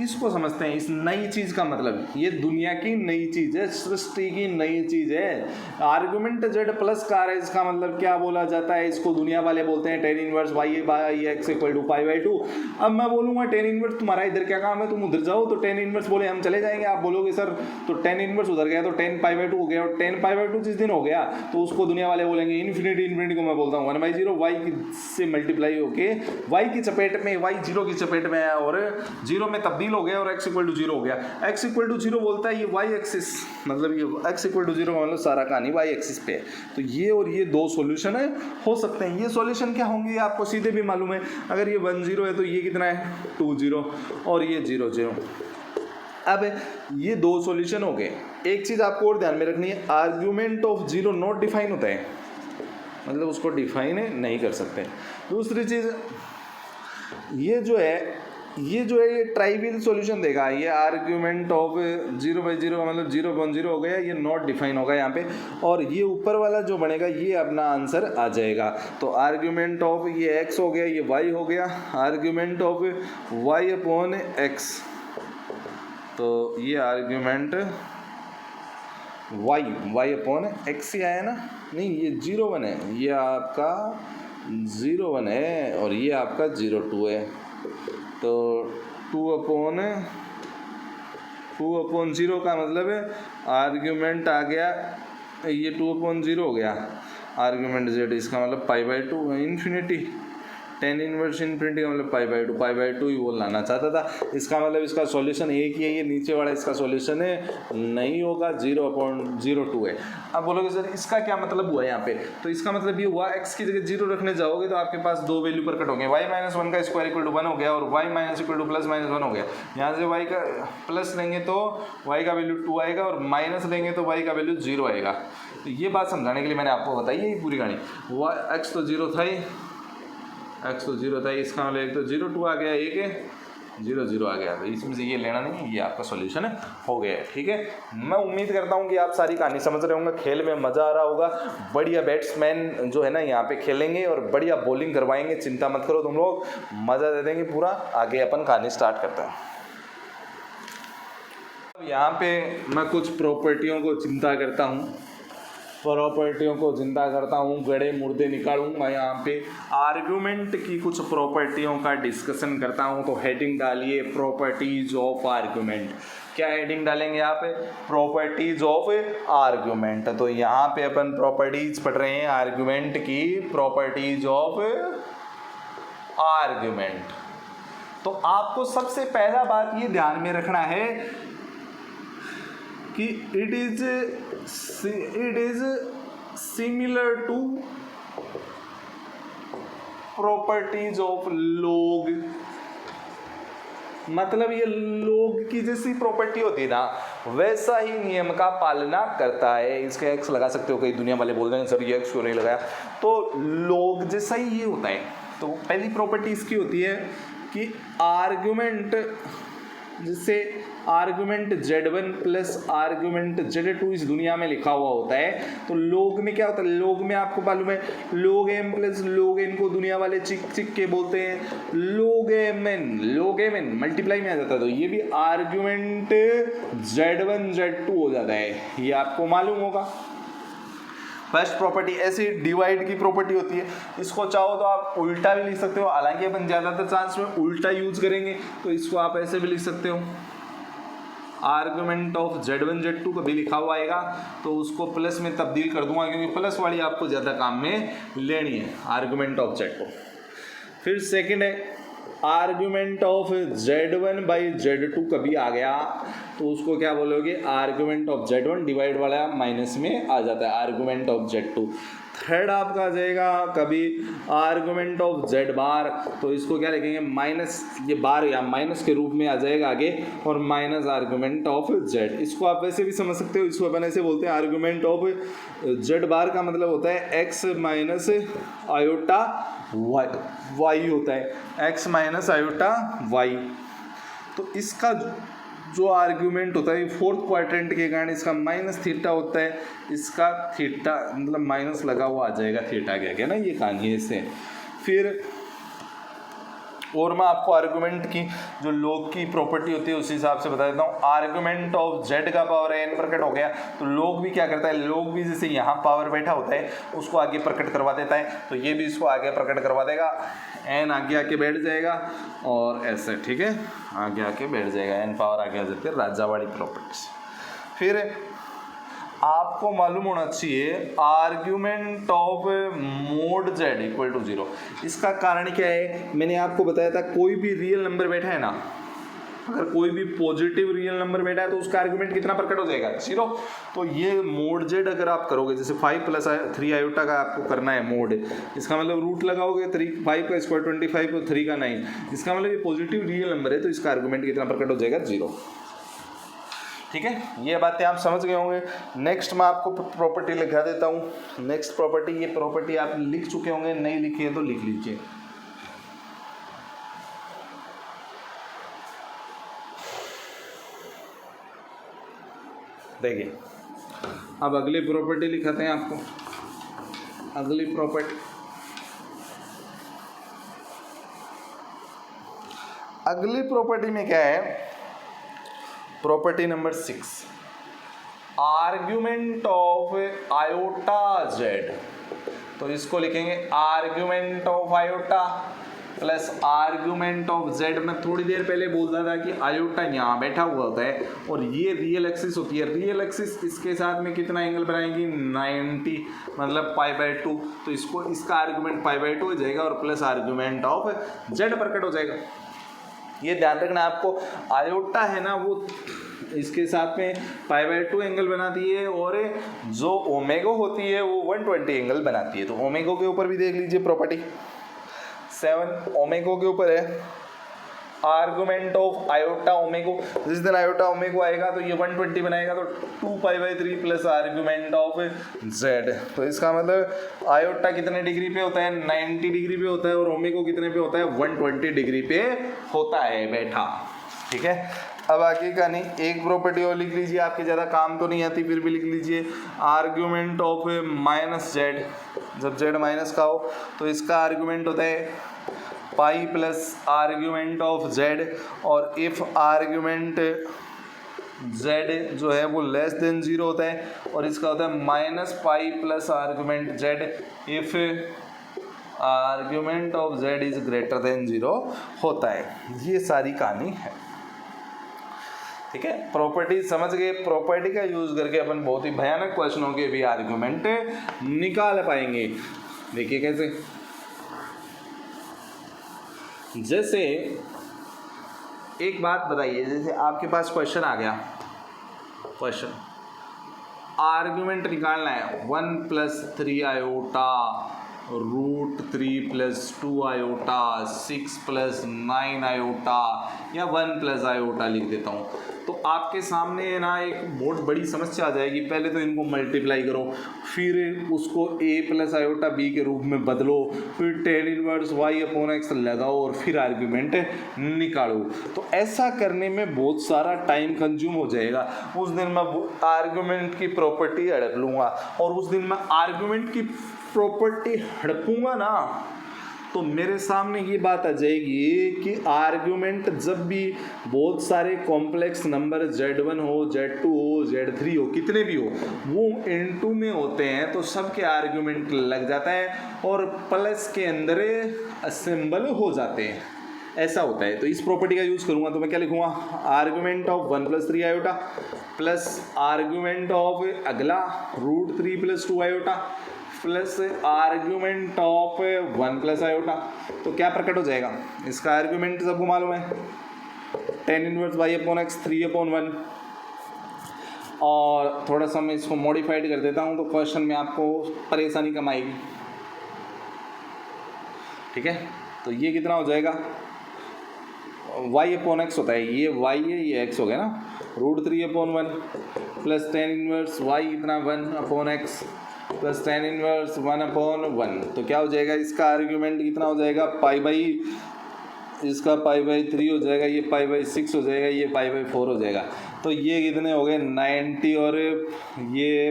इसको समझते हैं। इस नई चीज़ का मतलब, ये दुनिया की नई चीज़ है, सृष्टि की नई चीज़ है। आर्गुमेंट z प्लस कार है, इसका मतलब क्या बोला जाता है, इसको दुनिया वाले बोलते हैं tan इनवर्स y/x = π/2। अब मैं बोलूँगा tan इनवर्स तुम्हारा इधर क्या काम है, तुम उधर जाओ, तो tan इनवर्स बोले हम चले जाएंगे, आप बोलोगे सर तो tan इनवर्स उधर गया तो tan π/2 हो गया, और tan π/2 जिस दिन हो गया तो उसको दुनिया वाले बोलेंगे इन्फिनिटी को मैं बोलता हूँ 1/0, y से मल्टीप्लाई होके y की चपेट में, y 0 की चपेट में है, और 0 में तब तब्दील हो गया और x इक्वल टू 0 हो गया। x इक्वल टू 0 बोलता है ये y एक्सिस, मतलब ये x इक्वल टू 0 मतलब सारा कहानी y एक्सिस पे है। तो ये और ये दो सॉल्यूशन है हो सकते हैं। ये सॉल्यूशन क्या होंगे ये आपको सीधे भी मालूम है। अगर ये 1 0 है तो ये कितना है 2 0 और ये 0 0। अब ये दो सॉल्यूशन हो गए। एक चीज़ आपको और ध्यान में रखनी है, आर्ग्यूमेंट ऑफ 0 नॉट डिफाइन होता है, मतलब उसको डिफाइन नहीं कर सकते। दूसरी चीज़ ये जो है ये ट्राइवियल सॉल्यूशन देगा। ये आर्ग्यूमेंट ऑफ 0/0 का मतलब 0/0 हो गया, ये नॉट डिफाइन होगा यहाँ पे। और ये ऊपर वाला जो बनेगा ये अपना आंसर आ जाएगा। तो आर्ग्यूमेंट ऑफ ये x हो गया, ये y हो गया, argument of y upon x, तो ये आर्ग्यूमेंट y अपॉन x ही आया ना, नहीं ये 0 1 है, ये आपका 0 1 है और ये आपका 0 2 है। तो 2 अपॉन 0 का मतलब है आर्ग्यूमेंट आ गया, ये 2 अपॉन 0 हो गया आर्ग्यूमेंट z, इसका मतलब π/2 इन्फिनिटी, tan इनवर्स इन्फिनिटी का मतलब π/2 ही बोल लाना चाहता था। इसका मतलब इसका सॉल्यूशन एक ही है, ये नीचे वाला इसका सॉल्यूशन है नहीं होगा, 0/02 है। अब बोलोगे सर इसका क्या मतलब हुआ यहाँ पे, तो इसका मतलब ये हुआ x की जगह 0 रखने जाओगे तो आपके पास दो वैल्यू प्रकट होंगे, y-1 का स्क्वायर इक्वल टू 1 हो गया और y- इक्वल टू +-1 हो गया। यहाँ से y का प्लस लेंगे तो y का वैल्यू 2 आएगा और माइनस लेंगे तो y का वैल्यू 0 आएगा। तो ये बात समझाने के लिए मैंने आपको बताई है ये पूरी कहानी। x तो 0 था ही, x तो 0 था, इसका मतलब एक तो 0 2 आ गया, एक है 0 0 आ गया। तो इसमें से ये लेना नहीं है, ये आपका सॉल्यूशन हो गया है। ठीक है, मैं उम्मीद करता हूँ कि आप सारी कहानी समझ रहे होंगे, खेल में मज़ा आ रहा होगा। बढ़िया बैट्समैन जो है ना यहाँ पे खेलेंगे और बढ़िया बॉलिंग करवाएंगे, चिंता मत करो तुम लोग, मज़ा दे देंगे पूरा। आगे अपन कहानी स्टार्ट करते हैं। अब यहाँ पे मैं कुछ प्रॉपर्टियों को चिंता करता हूँ, गड़े मुर्दे निकालूंगा। यहाँ पे आर्गुमेंट की कुछ प्रॉपर्टियों का डिस्कशन करता हूँ। तो हेडिंग डालिए प्रॉपर्टीज ऑफ आर्गुमेंट। क्या हेडिंग डालेंगे यहाँ पे, प्रॉपर्टीज ऑफ आर्गुमेंट। तो यहाँ पे अपन प्रॉपर्टीज पढ़ रहे हैं आर्गुमेंट की, प्रॉपर्टीज ऑफ आर्गुमेंट। तो आपको सबसे पहला बात ये ध्यान में रखना है कि it is similar to properties of log। मतलब ये log की जैसी प्रॉपर्टी होती है ना, वैसा ही नियम का पालना करता है। इसका एक्स लगा सकते हो, कई दुनिया वाले बोल रहे हैं सर ये एक्स क्यों नहीं लगाया, तो log जैसा ही ये होता है। तो पहली प्रॉपर्टी इसकी होती है कि आर्गुमेंट, जिससे argument Z1 plus argument Z2 इस दुनिया में लिखा हुआ होता है। तो log में क्या होता है, log में आपको मालूम है log m plus log n को दुनिया वाले चिक के बोलते हैं log mn मल्टीप्लाई में आ जाता है। तो ये भी आर्गुमेंट Z1 Z2 हो जाता है, ये आपको मालूम होगा। फर्स्ट प्रॉपर्टी ऐसी डिवाइड की प्रॉपर्टी होती है, इसको चाहो तो आप उल्टा भी लिख सकते हो, हालांकि अपन ज़्यादातर चांस में उल्टा यूज करेंगे। तो इसको आप ऐसे भी लिख सकते हो, आर्गुमेंट ऑफ Z1 Z2 कभी लिखा हुआ आएगा तो उसको प्लस में तब्दील कर दूंगा, क्योंकि प्लस वाली आपको ज़्यादा काम में लेनी है, आर्गुमेंट ऑफ Z2। फिर सेकंड है argument of Z1 by Z2 कभी आ गया तो उसको क्या बोलोगे, आर्गुमेंट ऑफ Z1 डिवाइड वाला माइनस में आ जाता है, आर्गुमेंट ऑफ Z2। थर्ड आपका आ जाएगा कभी आर्गुमेंट ऑफ Z बार, तो इसको क्या लिखेंगे माइनस, ये बार या माइनस के रूप में आ जाएगा आगे, और माइनस आर्गुमेंट ऑफ Z। इसको आप वैसे भी समझ सकते हो, इसको अपन ऐसे बोलते हैं आर्गुमेंट ऑफ Z बार का मतलब होता है x माइनस आयोटा y होता है, x माइनस आयोटा y। तो इसका जो आर्ग्यूमेंट होता है फोर्थ क्वाड्रेंट के कारण इसका माइनस थीटा होता है, इसका थीटा मतलब माइनस लगा हुआ आ जाएगा थीटा के आगे ना, ये कहानी है इससे। फिर और मैं आपको आर्गुमेंट की जो log की प्रॉपर्टी होती है उस हिसाब से बता देता हूँ। आर्गुमेंट ऑफ Z का पावर n प्रकट हो गया, तो log भी क्या करता है, log भी जैसे यहाँ पावर बैठा होता है उसको आगे प्रकट करवा देता है, तो ये भी इसको आगे प्रकट करवा देगा, n आगे आके बैठ जाएगा और ऐसे, ठीक है, आगे आके बैठ जाएगा, n पावर आगे आ जाती है, राजावाड़ी प्रॉपर्टी। फिर आपको मालूम होना चाहिए argument of mod Z equal to 0। इसका कारण क्या है, मैंने आपको बताया था कोई भी रियल नंबर बैठा है ना, अगर कोई भी पॉजिटिव रियल नंबर बेटा है तो उसका आर्गुमेंट कितना प्रकट हो जाएगा, 0। तो ये मोड जेड अगर आप करोगे, जैसे 5 + 3 आयोटा का आपको करना है मोड, इसका मतलब रूट लगाओगे 5 का स्क्वायर 25 और 3 का 9, इसका मतलब ये पॉजिटिव रियल नंबर है तो इसका आर्गुमेंट कितना प्रकट हो जाएगा, 0। ठीक है, ये बातें आप समझ गए होंगे। नेक्स्ट मैं आपको प्रॉपर्टी लिखा देता हूँ। नेक्स्ट प्रॉपर्टी, ये प्रॉपर्टी आप लिख चुके होंगे, नहीं लिखी है तो लिख लीजिए। देखिए, अब अगली प्रॉपर्टी लिखाते हैं आपको। अगली प्रॉपर्टी में क्या है, property number 6, argument of iota Z. तो इसको लिखेंगे argument of iota plus argument of Z. मैं थोड़ी देर पहले बोल रहा था कि आयोटा यहाँ बैठा हुआ होता है और ये रियल एक्सिस होती है। रियल एक्सिस इसके साथ में कितना एंगल बनाएगी, 90, मतलब π/2। तो इसका आर्ग्यूमेंट π/2 हो जाएगा और प्लस आर्ग्यूमेंट ऑफ जेड प्रकट हो जाएगा। ये ध्यान रखना आपको, आयोटा है ना वो इसके साथ में π/2 एंगल बनाती है और जो ओमेगो होती है वो 120 एंगल बनाती है। तो ओमेगो के ऊपर भी देख लीजिए प्रॉपर्टी 7, ओमेगो के ऊपर है आर्गुमेंट ऑफ आयोटा ओमेगो। जिस दिन आयोटा ओमेगो आएगा तो ये 120 बनाएगा, तो 2π/3 प्लस आर्गुमेंट ऑफ जेड। तो इसका मतलब आयोटा कितने डिग्री पे होता है, 90 डिग्री पे होता है और ओमेगो कितने पे होता है, 120 डिग्री पे होता है बैठा। ठीक है, अब आगे का नहीं, एक प्रॉपर्टी और लिख लीजिए, आपके ज़्यादा काम तो नहीं आती फिर भी लिख लीजिए, आर्ग्यूमेंट ऑफ माइनस जेड। जब जेड माइनस का हो तो इसका आर्ग्यूमेंट होता है pi plus argument of Z, और इफ़ आर्ग्यूमेंट जेड जो है वो लेस देन 0 होता है, और इसका होता है -pi plus argument Z if argument of Z is greater than 0 होता है। ये सारी कहानी है। ठीक है, प्रॉपर्टी समझ गए। प्रॉपर्टी का यूज़ करके अपन बहुत ही भयानक क्वेश्चनों के भी आर्गुमेंट निकाल पाएंगे। देखिए कैसे, जैसे एक बात बताइए, जैसे आपके पास क्वेश्चन आ गया, क्वेश्चन आर्गुमेंट निकालना है 1 + 3 आयोटा √3 + 2 आयोटा 6 + 9 आयोटा, या 1 + आयोटा लिख देता हूँ। तो आपके सामने ना एक बहुत बड़ी समस्या आ जाएगी। पहले तो इनको मल्टीप्लाई करो, फिर उसको a + आयोटा b के रूप में बदलो, फिर tan इनवर्स y/x लगाओ और फिर आर्ग्यूमेंट निकालो। तो ऐसा करने में बहुत सारा टाइम कंज्यूम हो जाएगा। उस दिन मैं आर्ग्यूमेंट की प्रॉपर्टी हड़प लूँगा, और उस दिन मैं आर्ग्यूमेंट की प्रॉपर्टी हड़पूंगा ना तो मेरे सामने ये बात आ जाएगी कि आर्ग्यूमेंट जब भी बहुत सारे कॉम्प्लेक्स नंबर Z1 हो, Z2 हो, Z3 हो, कितने भी हो, वो N2 में होते हैं तो सबके आर्ग्यूमेंट लग जाता है और प्लस के अंदर असेंबल हो जाते हैं। ऐसा होता है। तो इस प्रॉपर्टी का यूज़ करूँगा तो मैं क्या लिखूँगा, argument of 1 + 3 iota plus argument of अगला √3 + 2 iota plus argument of 1 + iota. तो क्या प्रकट हो जाएगा, इसका आर्ग्यूमेंट सबको मालूम है, tan इनवर्स y/x 3/1। और थोड़ा सा मैं इसको मॉडिफाइड कर देता हूँ तो क्वेश्चन में आपको परेशानी कम आएगी। ठीक है, तो ये कितना हो जाएगा, y/x होता है, ये y है, ये x हो गया ना, √3/1 प्लस tan इनवर्स y इतना 1/x प्लस tan इनवर्स 1/1। तो क्या हो जाएगा, इसका आर्ग्यूमेंट कितना हो जाएगा, इसका π/3 हो जाएगा, ये π/6 हो जाएगा, ये π/4 हो जाएगा। तो ये कितने हो गए, 90 और ये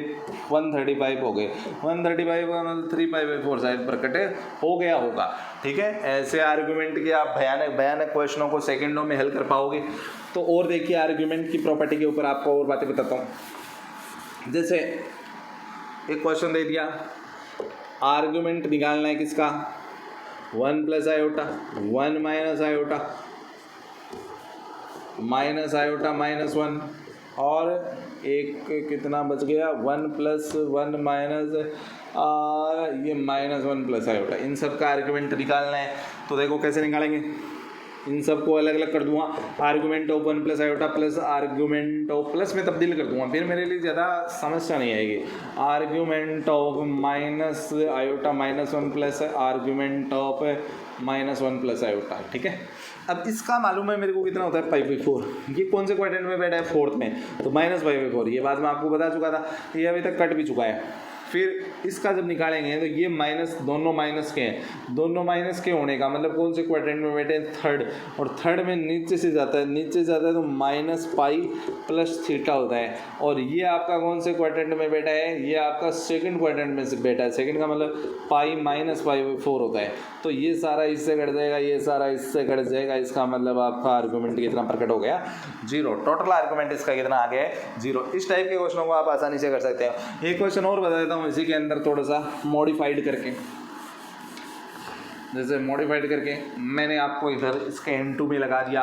135 हो गए। 135 का मतलब 3π/4 शायद प्रकट हो गया होगा। ठीक है, ऐसे आर्ग्यूमेंट के आप भयानक क्वेश्चनों को सेकंडों में हल कर पाओगे। तो और देखिए, आर्ग्यूमेंट की प्रॉपर्टी के ऊपर आपको और बातें बताता हूँ। जैसे एक क्वेश्चन दे दिया, आर्ग्यूमेंट निकालना है किसका, 1 + आयोटा 1 - आयोटा -1, और एक कितना बच गया, 1 + 1 ये -1 + आयोटा। इन सब का आर्ग्यूमेंट निकालना है। तो देखो कैसे निकालेंगे, इन सबको अलग अलग कर दूंगा, argument of 1 plus iota plus argument of plus में तब्दील कर दूंगा, फिर मेरे लिए ज़्यादा समस्या नहीं आएगी। Argument of minus iota minus 1 plus argument of minus 1 plus iota, ठीक है। अब इसका मालूम है मेरे को कितना होता है π/4, ये कौन से क्वाड्रेंट में बैठा है, फोर्थ में, तो माइनस π/4, ये बात मैं आपको बता चुका था, ये अभी तक कट भी चुका है। फिर इसका जब निकालेंगे तो ये माइनस, दोनों माइनस के हैं, दोनों माइनस के होने का मतलब कौन से क्वाड्रेंट में बैठे हैं, थर्ड, और थर्ड में नीचे से जाता है, नीचे जाता है तो माइनस पाई प्लस थीटा होता है, और ये आपका कौन से क्वाड्रेंट में बैठा है, ये आपका सेकंड क्वाड्रेंट में से बैठा है, सेकंड का मतलब पाई माइनस π/4 होता है, तो ये सारा इससे कट जाएगा, ये सारा इससे कट जाएगा, इसका मतलब आपका आर्गूमेंट कितना प्रकट हो गया, 0। टोटल आर्गूमेंट इसका कितना आ गया है, 0। इस टाइप के क्वेश्चनों को आप आसानी से कर सकते हो। एक क्वेश्चन और बता देता हूँ इसी के अंदर थोड़ा सा मॉडिफाइड करके, जैसे मॉडिफाइड करके मैंने आपको इधर इसके n2 में लगा दिया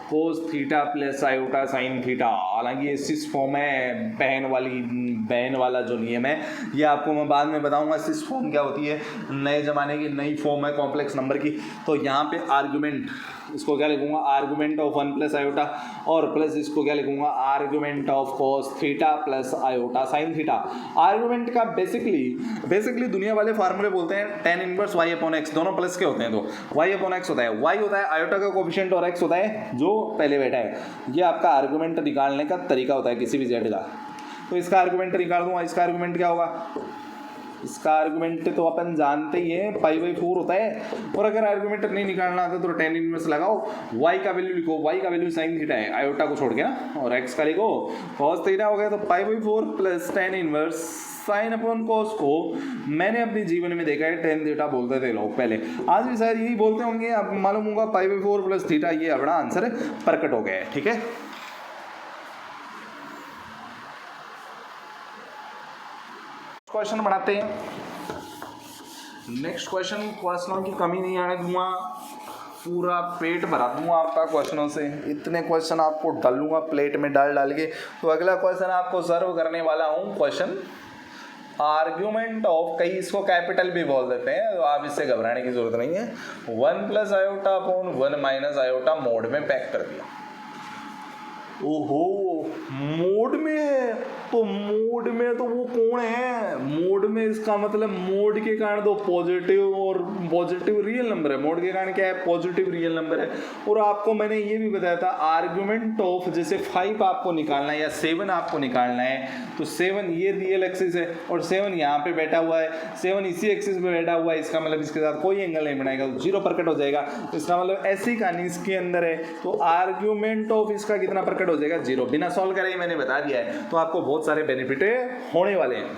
cos theta plus iota sine theta, हालांकि ये सिस फॉर्म है, बहन वाला जो नियम है ये आपको मैं बाद में बताऊंगा। सिस फॉर्म क्या होती है, नए ज़माने की नई फॉर्म है कॉम्प्लेक्स नंबर की। तो यहाँ पे आर्गूमेंट, इसको क्या लिखूंगा, आर्गूमेंट ऑफ 1 प्लस आयोटा, और प्लस इसको क्या लिखूंगा, argument of cos theta plus iota sine theta. Argument का बेसिकली दुनिया वाले फार्मूले बोलते हैं tan इनवर्स y/x, दोनों प्लस के होते हैं, तो y/x होता है, y होता है आयोटा का कोफिशिएंट और x होता है जो पहले बैठा है। ये आपका आर्गूमेंट निकालने का तरीका होता है किसी भी z का। तो इसका आर्गूमेंट निकाल दूंगा, इसका आर्गूमेंट क्या होगा, इसका आर्गूमेंट तो अपन जानते ही है π/4 होता है, और अगर आर्गूमेंट नहीं निकालना आता तो tan इनवर्स लगाओ, y का वैल्यू लिखो, y का वैल्यू साइन थीटा है आयोटा को छोड़ के ना, और x का लिखो cos थीटा हो गया, तो π/4 plus tan inverse sine upon cos को मैंने अपने जीवन में देखा है tan थीटा बोलते थे लोग पहले, आज भी शायद यही बोलते होंगे, अब मालूम होगा π/4 प्लस थीटा, ये अपना आंसर प्रकट हो गया है, ठीक है। क्वेश्चन बढ़ाते हैं, नेक्स्ट क्वेश्चनों की कमी नहीं आने दूंगा, पूरा पेट भरा दूंगा आपका क्वेश्चनों से, इतने क्वेश्चन आपको डालूंगा प्लेट में डाल के। तो अगला क्वेश्चन आपको सर्व करने वाला हूँ, क्वेश्चन आर्ग्यूमेंट ऑफ, कई इसको कैपिटल भी बोल देते हैं, तो आप इससे घबराने की जरूरत नहीं है, 1 plus iota upon 1 minus iota mode में पैक कर दिया। ओहो, मोड में है, तो मोड में तो वो कौन है, मोड में इसका मतलब मोड के कारण दो पॉजिटिव, और पॉजिटिव रियल नंबर है, मोड के कारण क्या है, पॉजिटिव रियल नंबर है। और आपको मैंने ये भी बताया था आर्गुमेंट ऑफ, जैसे 5 आपको निकालना है या 7 आपको निकालना है, तो 7 ये रियल एक्सिस है और 7 यहाँ पे बैठा हुआ है, 7 इसी एक्सिस में बैठा हुआ है, इसका मतलब इसके साथ कोई एंगल नहीं बनाएगा, तो 0 प्रकट हो जाएगा। इसका मतलब ऐसी कहानी इसके अंदर है, तो आर्ग्यूमेंट ऑफ इसका कितना प्रकट हो जाएगा, 0। बिना सॉल्व करे ही मैंने बता दिया है, तो आपको बहुत सारे बेनिफिट होने वाले हैं।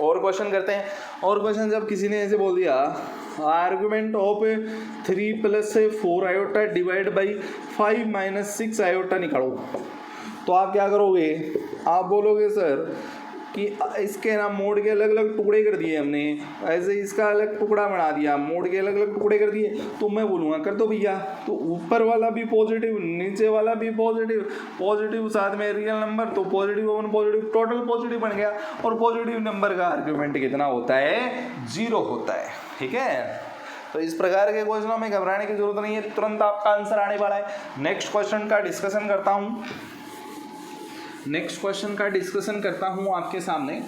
और क्वेश्चन करते हैं, और क्वेश्चन जब किसी ने ऐसे बोल दिया argument of 3 plus 4 iota divide by 5 minus 6 iota निकालो, तो आप क्या करोगे, आप बोलोगे सर कि इसके ना मोड के अलग अलग टुकड़े कर दिए हमने, ऐसे इसका अलग टुकड़ा बना दिया, मोड के अलग अलग टुकड़े कर दिए, तो मैं बोलूँगा कर दो भैया, तो ऊपर वाला भी पॉजिटिव, नीचे वाला भी पॉजिटिव, पॉजिटिव साथ में रियल नंबर, तो positive one positive total positive बन गया, और पॉजिटिव नंबर का आर्ग्यूमेंट कितना होता है, 0 होता है, ठीक है। तो इस प्रकार के क्वेश्चनों में घबराने की जरूरत नहीं है, तुरंत आपका आंसर आने वाला है। नेक्स्ट क्वेश्चन का डिस्कशन करता हूँ, नेक्स्ट क्वेश्चन का डिस्कशन करता हूं आपके सामने।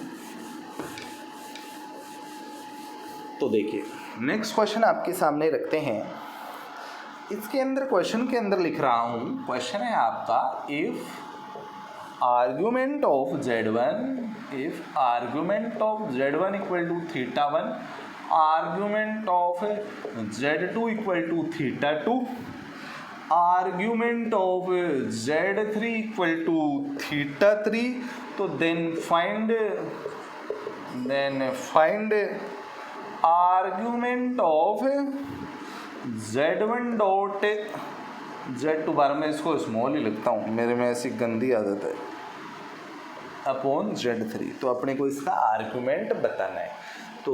तो देखिए नेक्स्ट क्वेश्चन आपके सामने रखते हैं, इसके अंदर क्वेश्चन के अंदर लिख रहा हूं, क्वेश्चन है आपका if argument of z1 equal to θ1, argument of z2 equal to θ2, argument of z3 equal to θ3, तो then find argument of z1 dot z2 bar में इसको स्मॉल ही लिखता हूँ, मेरे में ऐसी गंदी आदत है, अपॉन z3, तो अपने को इसका आर्ग्यूमेंट बताना है। तो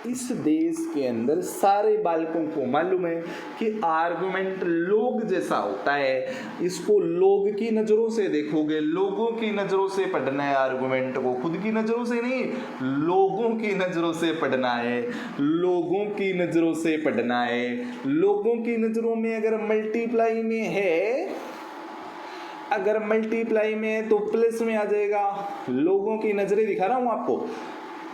इस देश के अंदर सारे बालकों को मालूम है कि आर्गुमेंट लोग जैसा होता है। इसको लोग की नज़रों से देखोगे, लोगों की नज़रों से पढ़ना है आर्गुमेंट को, खुद की नज़रों से नहीं, लोगों की नज़रों से पढ़ना है, लोगों की नज़रों से पढ़ना है। लोगों की नज़रों में अगर मल्टीप्लाई में है, अगर मल्टीप्लाई में है तो प्लस में आ जाएगा। लोगों की नज़रें दिखा रहा हूँ आपको,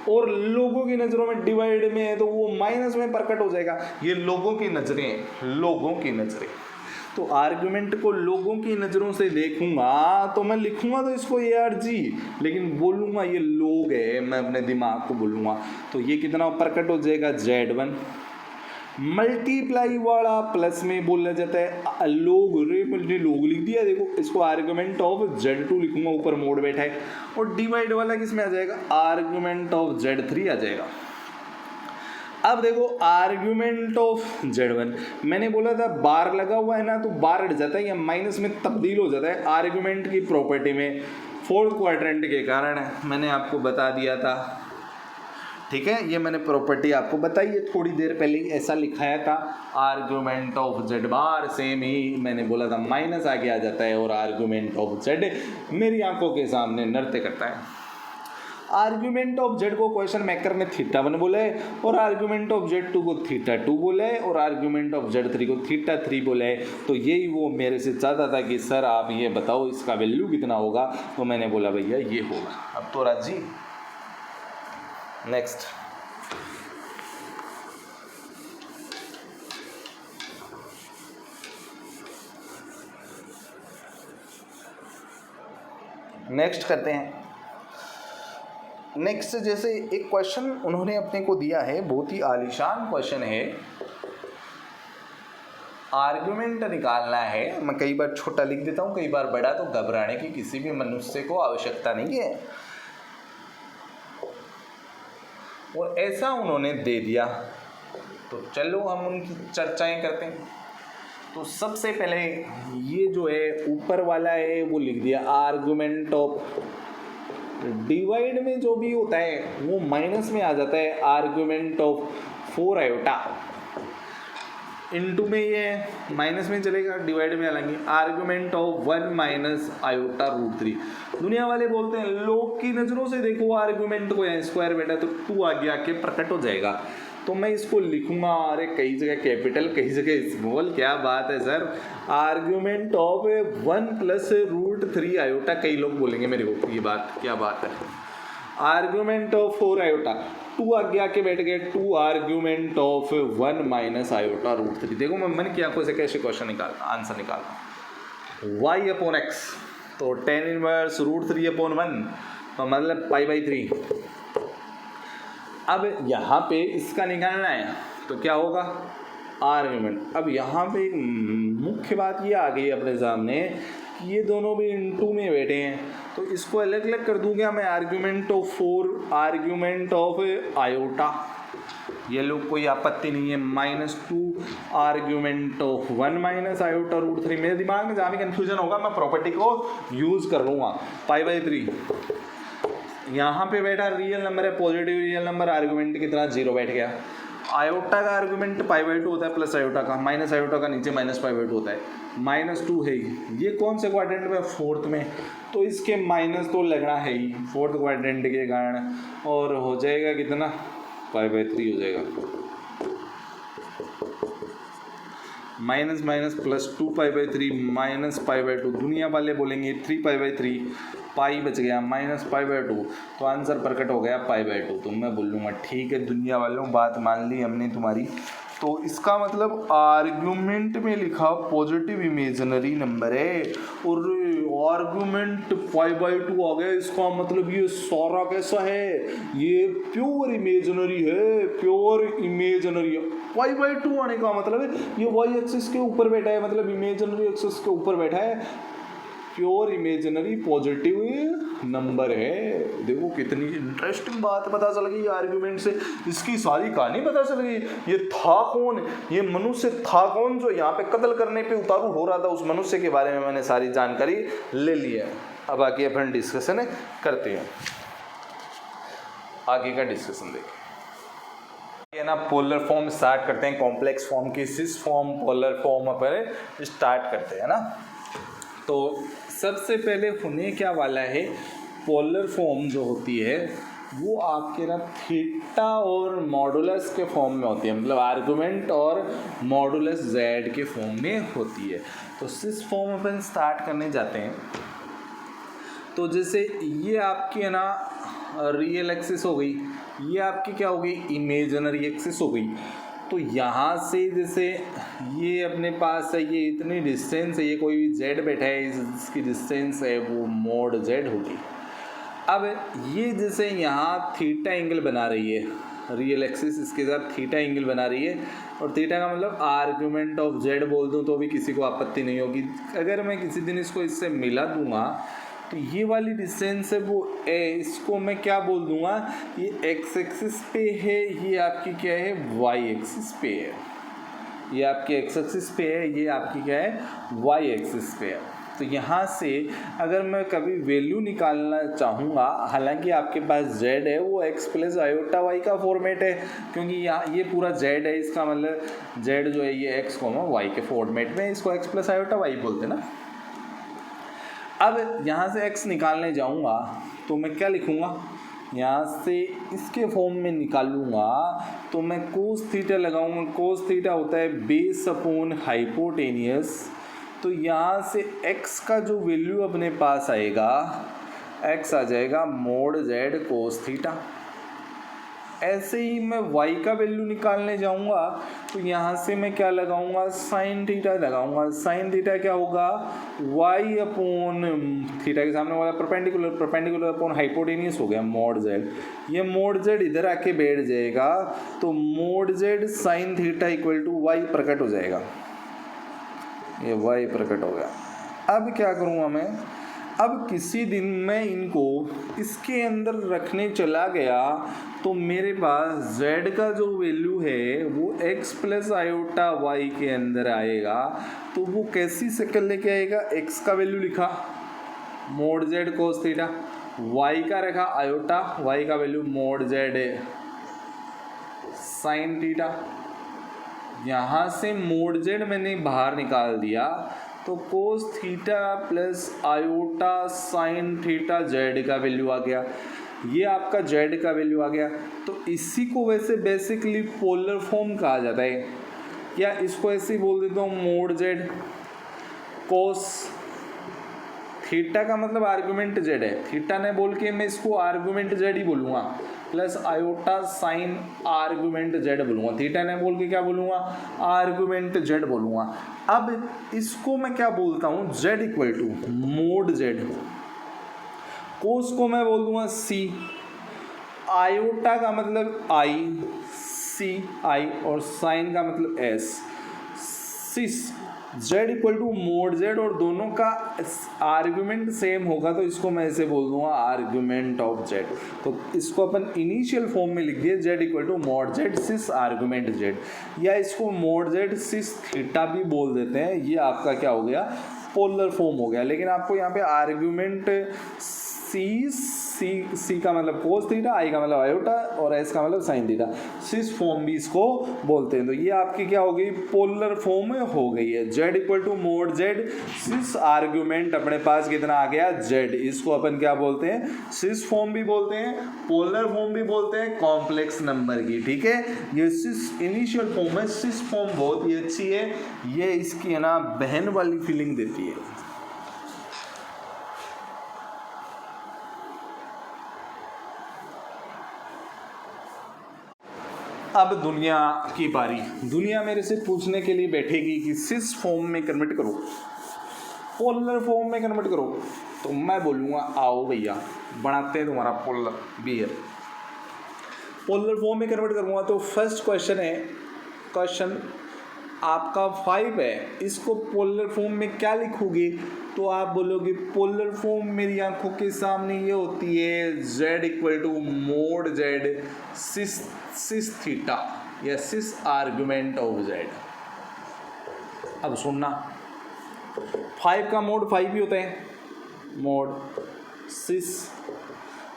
और लोगों की नज़रों में डिवाइड में है तो वो माइनस में प्रकट हो जाएगा। ये लोगों की नज़रें, लोगों की नज़रें। तो आर्गुमेंट को लोगों की नज़रों से देखूंगा तो मैं लिखूंगा तो इसको ARG, लेकिन बोलूंगा ये लोग है, मैं अपने दिमाग को बोलूंगा तो ये कितना प्रकट हो जाएगा Z1। मल्टीप्लाई वाला प्लस में बोला जाता है लोग, रे मैंने लोग लिख दिया, देखो इसको आर्गुमेंट ऑफ Z2 लिखूंगा, ऊपर मोड बैठा है। और डिवाइड वाला किस में आ जाएगा, आर्गुमेंट ऑफ Z3 आ जाएगा। अब देखो आर्गुमेंट ऑफ Z1, मैंने बोला था बार लगा हुआ है ना, तो बार हट जाता है या माइनस में तब्दील हो जाता है आर्गुमेंट की प्रॉपर्टी में, फोर्थ क्वाड्रेंट के कारण मैंने आपको बता दिया था। ठीक है, ये मैंने प्रॉपर्टी आपको बताई है थोड़ी देर पहले, ऐसा लिखाया था। Argument of Z bar same ही मैंने बोला था माइनस आगे आ जाता है, और आर्गुमेंट ऑफ Z मेरी आंखों के सामने नृत्य करता है। आर्गुमेंट ऑफ Z को क्वेश्चन मेकर ने θ1 बोला है, और आर्गुमेंट ऑफ Z2 को θ2 बोला है, और आर्गुमेंट ऑफ Z3 को θ3 बोला है। तो यही वो मेरे से चाहता था कि सर आप ये बताओ इसका वैल्यू कितना होगा, तो मैंने बोला भैया ये होगा। अब तो राजी, नेक्स्ट करते हैं। नेक्स्ट जैसे एक क्वेश्चन उन्होंने अपने को दिया है, बहुत ही आलीशान क्वेश्चन है। आर्गुमेंट निकालना है, मैं कई बार छोटा लिख देता हूँ, कई बार बड़ा, तो घबराने की किसी भी मनुष्य को आवश्यकता नहीं है। और ऐसा उन्होंने दे दिया, तो चलो हम उनकी चर्चाएं करते हैं। तो सबसे पहले ये जो है ऊपर वाला है वो लिख दिया, आर्गुमेंट ऑफ, डिवाइड में जो भी होता है वो माइनस में आ जाता है, आर्गुमेंट ऑफ 4 आयोटा, इनटू में ये माइनस में चलेगा, डिवाइड में अलग, argument of 1 minus iota root 3। दुनिया वाले बोलते हैं लोग की नज़रों से देखो आर्गुमेंट को, यहाँ स्क्वायर बेटा तो 2 आगे आके प्रकट हो जाएगा। तो मैं इसको लिखूंगा, अरे कई जगह कैपिटल कई जगह स्मॉल, क्या बात है sir. Argument of 1 plus root 3 iota, कई लोग बोलेंगे मेरे को ये बात क्या बात है। आर्गुमेंट ऑफ 4 आयोटा, 2 आगे आके बैठ गए, 2 argument of 1 minus iota root 3। देखो मैं मन की आंखों से कैसे क्वेश्चन निकालता, आंसर निकालता। y अपॉन x, तो tan इनवर्स रूट 3 अपॉन 1, तो मतलब π/3। अब यहाँ पे इसका निकालना है तो क्या होगा, आर्ग्यूमेंट। अब यहाँ पे एक मुख्य बात ये आ गई अपने सामने कि ये दोनों भी इनटू में बैठे हैं, तो इसको अलग अलग कर दूंगा मैं, argument of 4 argument of iota, ये लोग कोई आपत्ति नहीं है, -2 argument of 1 minus iota root 3। मेरे दिमाग में जहाँ भी कन्फ्यूजन होगा मैं प्रॉपर्टी को यूज़ कर लूँगा, π/3। यहाँ पे बैठा रियल नंबर है, पॉजिटिव रियल नंबर, आर्ग्यूमेंट की तरह 0 बैठ गया। आयोटा का आर्गुमेंट π/2 होता है, प्लस आयोटा का, माइनस आयोटा का नीचे -π/2 होता है, -2 है ही। ये कौन से क्वाड्रेंट में, फोर्थ में, तो इसके माइनस तो लगना है ही फोर्थ क्वाड्रेंट के कारण, और हो जाएगा कितना, π/3 हो जाएगा, माइनस माइनस प्लस 2π/3 माइनस π/2। दुनिया वाले बोलेंगे 3π/3, पाई बच गया, -π/2, तो आंसर प्रकट हो गया π/2। तो मैं बोल लूँगा ठीक है दुनिया वालों, बात मान ली हमने तुम्हारी। तो इसका मतलब आर्ग्यूमेंट में लिखा पॉजिटिव इमेजिनरी नंबर है, और आर्ग्यूमेंट π/2 आ गया, इसका मतलब ये सारा कैसा है, ये प्योर इमेजिनरी है, प्योर इमेजिनरी। π/2 आने का मतलब है ये y एक्सिस के ऊपर बैठा है, मतलब इमेजिनरी एक्सिस के ऊपर बैठा है, प्योर इमेजिनरी पॉजिटिव नंबर है। देखो कितनी इंटरेस्टिंग बात पता चल गई आर्ग्यूमेंट से, इसकी सारी कहानी पता चल गई। ये था कौन, ये मनुष्य था कौन जो यहाँ पे कत्ल करने पे उतारू हो रहा था, उस मनुष्य के बारे में मैंने सारी जानकारी ले ली है। अब आगे अपन डिस्कशन करते हैं, आगे का डिस्कशन देखें। ये ना पोलर फॉर्म स्टार्ट करते हैं, कॉम्प्लेक्स फॉर्म की सिस फॉर्म पोलर फॉर्म पर स्टार्ट करते हैं ना। तो सबसे पहले होने क्या वाला है, पोलर फॉर्म जो होती है वो आपके ना थीटा और मॉडुलस के फॉर्म में होती है, मतलब आर्गुमेंट और मॉडुलस जेड के फॉर्म में होती है। तो सिस फॉर्म अपन स्टार्ट करने जाते हैं। तो जैसे ये आपकी है ना रियल एक्सिस हो गई, ये आपकी क्या हो गई, इमेजिनरी एक्सिस हो गई। तो यहाँ से जैसे ये अपने पास है, ये इतनी डिस्टेंस है, ये कोई भी जेड बैठा है, इसकी डिस्टेंस है वो मोड जेड होगी। अब ये जैसे यहाँ थीटा एंगल बना रही है, रियल एक्सिस इसके साथ थीटा एंगल बना रही है, और थीटा का मतलब आर्गुमेंट ऑफ जेड बोल दूँ तो भी किसी को आपत्ति नहीं होगी। अगर मैं किसी दिन इसको इससे मिला दूंगा तो ये वाली डिस्टेंस है वो ए, इसको मैं क्या बोल दूंगा, ये एक्स एक्सिस पे है, ये आपकी क्या है वाई एक्सिस पे है। ये आपकी एक्स एक्सिस पे है, ये आपकी क्या है वाई एक्सिस पे है। तो यहाँ से अगर मैं कभी वैल्यू निकालना चाहूँगा, हालांकि आपके पास z है वो x प्लस आयोटा y का फॉर्मेट है, क्योंकि यहाँ ये पूरा z है, इसका मतलब z जो है ये x y के फॉर्मेट में, इसको x प्लस आयोटा y बोलते हैं ना। अब यहाँ से x निकालने जाऊँगा तो मैं क्या लिखूँगा, यहाँ से इसके फॉर्म में निकालूंगा तो मैं कोस थीटा लगाऊंगा। कोस थीटा होता है बेस अपॉन हाइपोटेनियस। तो यहाँ से x का जो वैल्यू अपने पास आएगा, x आ जाएगा मोड z कोस थीटा। ऐसे ही मैं y का वैल्यू निकालने जाऊँगा तो यहाँ से मैं क्या लगाऊंगा, साइन थीटा लगाऊंगा। साइन थीटा क्या होगा, y अपॉन थीटा के सामने वाला परपेंडिकुलर, परपेंडिकुलर अपॉन हाइपोटेनियस हो गया मोड z। ये मोड z इधर आके बैठ जाएगा तो mod z sine theta equal to y प्रकट हो जाएगा, ये y प्रकट हो गया। अब क्या करूँगा मैं, अब किसी दिन मैं इनको इसके अंदर रखने चला गया तो मेरे पास z का जो वैल्यू है वो x प्लस आयोटा y के अंदर आएगा। तो वो कैसी शक्ल लेके आएगा, x का वैल्यू लिखा mode z cos theta, y का रखा आयोटा, y का value mode z sine theta. यहाँ से मोड z मैंने बाहर निकाल दिया तो cos theta plus iota sine theta Z का वैल्यू आ गया, ये आपका जेड का वैल्यू आ गया। तो इसी को वैसे बेसिकली पोलर फॉर्म कहा जाता है, या इसको ऐसे ही बोल देता हूँ मोड जेड कोस थीटा का मतलब आर्गुमेंट जेड है, थीटा ने बोल के मैं इसको आर्गुमेंट जेड ही बोलूँगा, plus iota sine argument Z बोलूँगा। थीटा ने बोल के क्या बोलूँगा, आर्गुमेंट जेड बोलूँगा। अब इसको मैं क्या बोलता हूँ, Z equal to mod Z, cos को मैं बोल दूँगा सी, आयोटा का मतलब आई, सी आई, और साइन का मतलब s, cis z equal to mod z, और दोनों का आर्गुमेंट सेम होगा तो इसको मैं ऐसे बोल दूंगा आर्गुमेंट ऑफ z। तो इसको अपन इनिशियल फॉर्म में लिख दिए z equal to mod z cis argument z, या इसको मोड z सिस थीटा भी बोल देते हैं। ये आपका क्या हो गया, पोलर फॉर्म हो गया। लेकिन आपको यहाँ पे आर्गुमेंट सी का मतलब कोस थीटा, आई का मतलब आयोटा, और एस का मतलब साइन थीटा, सिस फॉर्म भी इसको बोलते हैं। तो ये आपकी क्या हो गई, पोलर फॉर्म हो गई है। Z equal to mod z cis argument अपने पास कितना आ गया, जेड। इसको अपन क्या बोलते हैं, सिस फॉर्म भी बोलते हैं, पोलर फॉर्म भी बोलते हैं, कॉम्प्लेक्स नंबर की। ठीक है, ये सिस इनिशियल फॉर्म है। सिस फॉर्म बहुत ही अच्छी है, ये इसकी है ना बहन वाली फीलिंग देती है। अब दुनिया की बारी, दुनिया मेरे से पूछने के लिए बैठेगी कि सिस फॉर्म में कन्वर्ट करो, पोलर फॉर्म में कन्वर्ट करो, तो मैं बोलूँगा आओ भैया बनाते हैं तुम्हारा पोलर बियर। पोलर फॉर्म में कन्वर्ट करूँगा तो फर्स्ट क्वेश्चन है, क्वेश्चन आपका 5 है, इसको पोलर फॉर्म में क्या लिखोगे, तो आप बोलोगे पोलर फॉर्म मेरी आंखों के सामने ये होती है z equal to mod z cis theta, या सिस आर्गुमेंट ऑफ z। अब सुनना, 5 का मोड 5 ही होता है, मोड सिस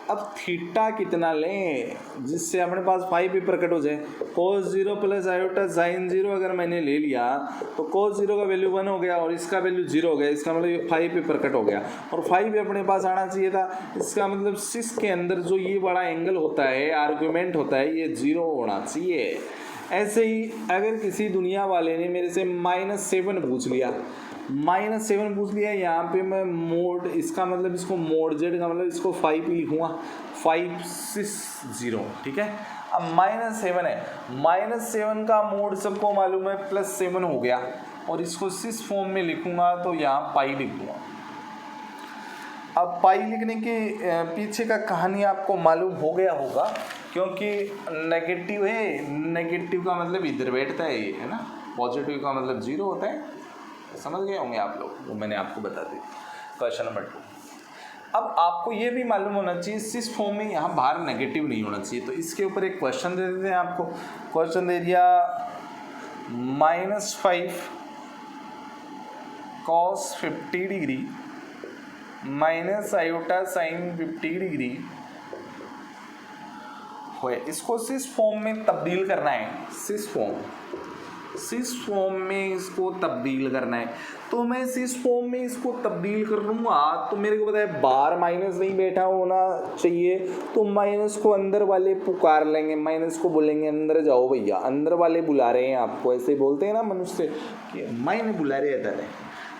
अब थीटा कितना लें जिससे अपने पास फाइव भी प्रकट हो जाए। कोस 0 प्लस आयोटा साइन 0 अगर मैंने ले लिया तो कोस 0 का वैल्यू 1 हो गया और इसका वैल्यू 0 हो गया, इसका मतलब ये 5 भी प्रकट हो गया और 5 भी अपने पास आना चाहिए था। इसका मतलब सिस के अंदर जो ये बड़ा एंगल होता है, आर्गुमेंट होता है, ये 0 होना चाहिए। ऐसे ही अगर किसी दुनिया वाले ने मेरे से -7 पूछ लिया, -7 पूछ लिया, यहाँ पे मैं मोड, इसका मतलब इसको मोड जेड का मतलब इसको 5 ही लिखूँगा, 5 6 0, ठीक है। अब -7 है, -7 का मोड सबको मालूम है +7 हो गया और इसको 6 फॉर्म में लिखूँगा तो यहाँ पाई लिख दूँगा। अब पाई लिखने के पीछे का कहानी आपको मालूम हो गया होगा, क्योंकि नेगेटिव है, नेगेटिव का मतलब इधर बैठता है ये, है ना, पॉजिटिव का मतलब 0 होता है। समझ गए होंगे आप लोग, वो मैंने आपको बता दी। Question number 2। अब आपको ये भी मालूम होना चाहिए सिस फॉर्म में यहाँ बाहर नेगेटिव नहीं होना चाहिए, तो इसके ऊपर एक क्वेश्चन दे देते हैं आपको। क्वेश्चन दे दिया -5 cos 50 degree minus iota sine 50 degree हो, इसको सिस फॉर्म में तब्दील करना है। सिस फॉर्म में इसको तब्दील करना है, तो मैं सिस फॉर्म में इसको तब्दील कर लूँगा तो मेरे को पता है बाहर माइनस नहीं बैठा होना चाहिए, तो माइनस को अंदर वाले पुकार लेंगे, माइनस को बोलेंगे अंदर जाओ भैया, अंदर वाले बुला रहे हैं आपको, ऐसे बोलते हैं ना मनुष्य कि मायने बुला रहे इधर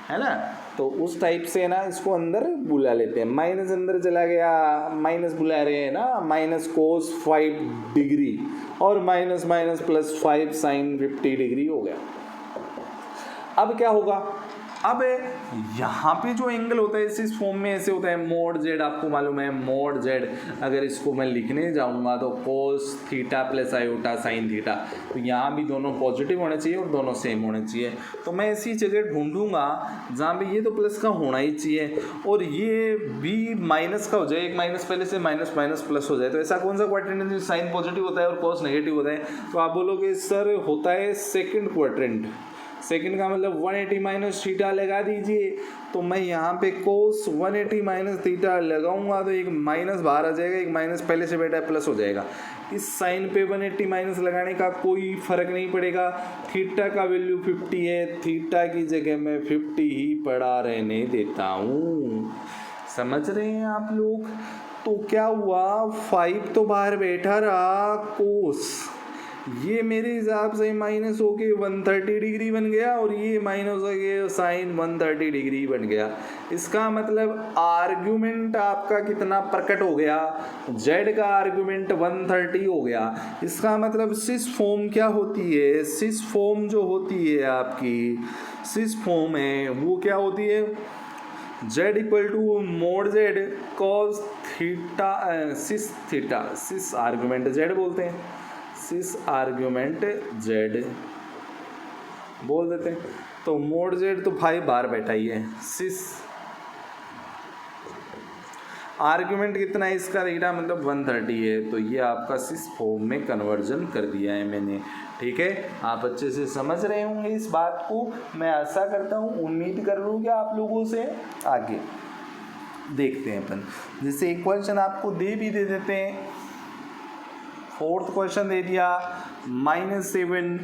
है ना, तो उस टाइप से ना इसको अंदर बुला लेते हैं। माइनस अंदर चला गया, माइनस बुला रहे हैं ना, माइनस कोस 5 डिग्री और माइनस माइनस +5 साइन 50 डिग्री हो गया। अब क्या होगा, अब यहाँ पे जो एंगल होता है इस फॉर्म में ऐसे होता है, मोड जेड आपको मालूम है, मोड जेड अगर इसको मैं लिखने जाऊँगा तो cos theta plus iota sine theta, तो यहाँ भी दोनों पॉजिटिव होने चाहिए और दोनों सेम होने चाहिए। तो मैं ऐसी जगह ढूंढूंगा जहाँ पे ये तो प्लस का होना ही चाहिए और ये भी माइनस का हो जाए, एक माइनस पहले से माइनस माइनस प्लस हो जाए। तो ऐसा कौन सा क्वाड्रेंट है साइन पॉजिटिव होता है और कॉस नेगेटिव होता है? तो आप बोलोगे सर होता है सेकेंड क्वाड्रेंट। सेकेंड का मतलब 180 माइनस थीटा लगा दीजिए, तो मैं यहाँ पे कोस 180 माइनस थीटा लगाऊंगा तो एक माइनस बाहर आ जाएगा, एक माइनस पहले से बैठा है प्लस हो जाएगा। इस साइन पे 180 माइनस लगाने का कोई फर्क नहीं पड़ेगा। थीटा का वैल्यू 50 है, थीटा की जगह मैं 50 ही पड़ा रहने देता हूँ। समझ रहे हैं आप लोग? तो क्या हुआ, 5 तो बाहर बैठा रहा, कोस ये मेरे हिसाब से माइनस हो के 130 डिग्री बन गया और ये माइनस हो गया साइन 130 डिग्री बन गया। इसका मतलब आर्ग्यूमेंट आपका कितना प्रकट हो गया, जेड का आर्ग्यूमेंट 130 हो गया। इसका मतलब सिस फॉर्म क्या होती है, सिस फॉर्म जो होती है आपकी सिस फॉर्म है वो क्या होती है, z equal to mod z cos theta cis theta, cis argument z बोलते हैं, सिस आर्ग्यूमेंट जेड बोल देते हैं। तो मोड जेड तो भाई बाहर बैठा ही है, सिस आर्ग्यूमेंट कितना है इसका थीटा मतलब 130 है, तो ये आपका सिस फॉर्म में कन्वर्जन कर दिया है मैंने। ठीक है, आप अच्छे से समझ रहे होंगे इस बात को, मैं आशा करता हूँ, उम्मीद कर लूँ कि आप लोगों से। आगे देखते हैं अपन, जैसे एक क्वेश्चन आपको दे देते हैं। फोर्थ क्वेश्चन दे दिया -7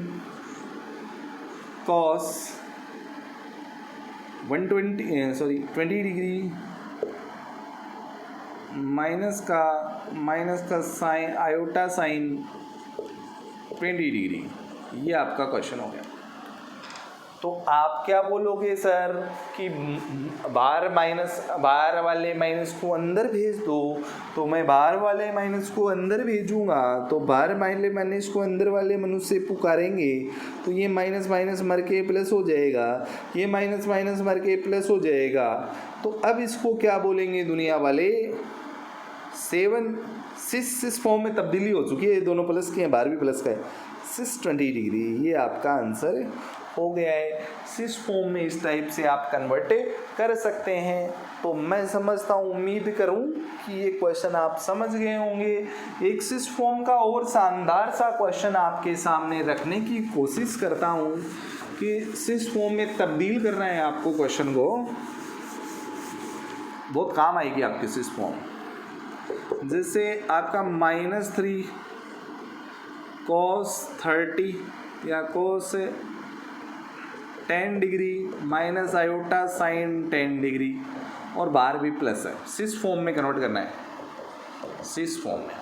cos 20 डिग्री माइनस का साइन आयोटा साइन 20 डिग्री, ये आपका क्वेश्चन हो गया। तो आप क्या बोलोगे सर कि बाहर वाले माइनस को अंदर भेज दो, तो मैं बाहर वाले माइनस को अंदर भेजूंगा तो बाहर वाले माइनस को अंदर वाले मनुष्य पुकारेंगे तो ये माइनस माइनस मर के प्लस हो जाएगा, ये माइनस माइनस मर के प्लस हो जाएगा। तो अब इसको क्या बोलेंगे दुनिया वाले, 7 सिस फॉर्म में तब्दीली हो चुकी है, दोनों प्लस के हैं, बाहर भी प्लस का है, सिस 20 डिग्री, ये आपका आंसर हो गया है। सिस फॉर्म में इस टाइप से आप कन्वर्ट कर सकते हैं। तो मैं समझता हूँ, उम्मीद करूँ कि ये क्वेश्चन आप समझ गए होंगे। एक सिस फॉर्म का और शानदार सा क्वेश्चन आपके सामने रखने की कोशिश करता हूँ कि सिस फॉर्म में तब्दील करना है आपको, क्वेश्चन को बहुत काम आएगी आपकी सिस फॉर्म। जैसे आपका -3 cos 30 या cos 10 degree minus iota sine 10 degree और बाहर भी प्लस है, सिस फॉर्म में कन्वर्ट करना है, सिस फॉर्म में।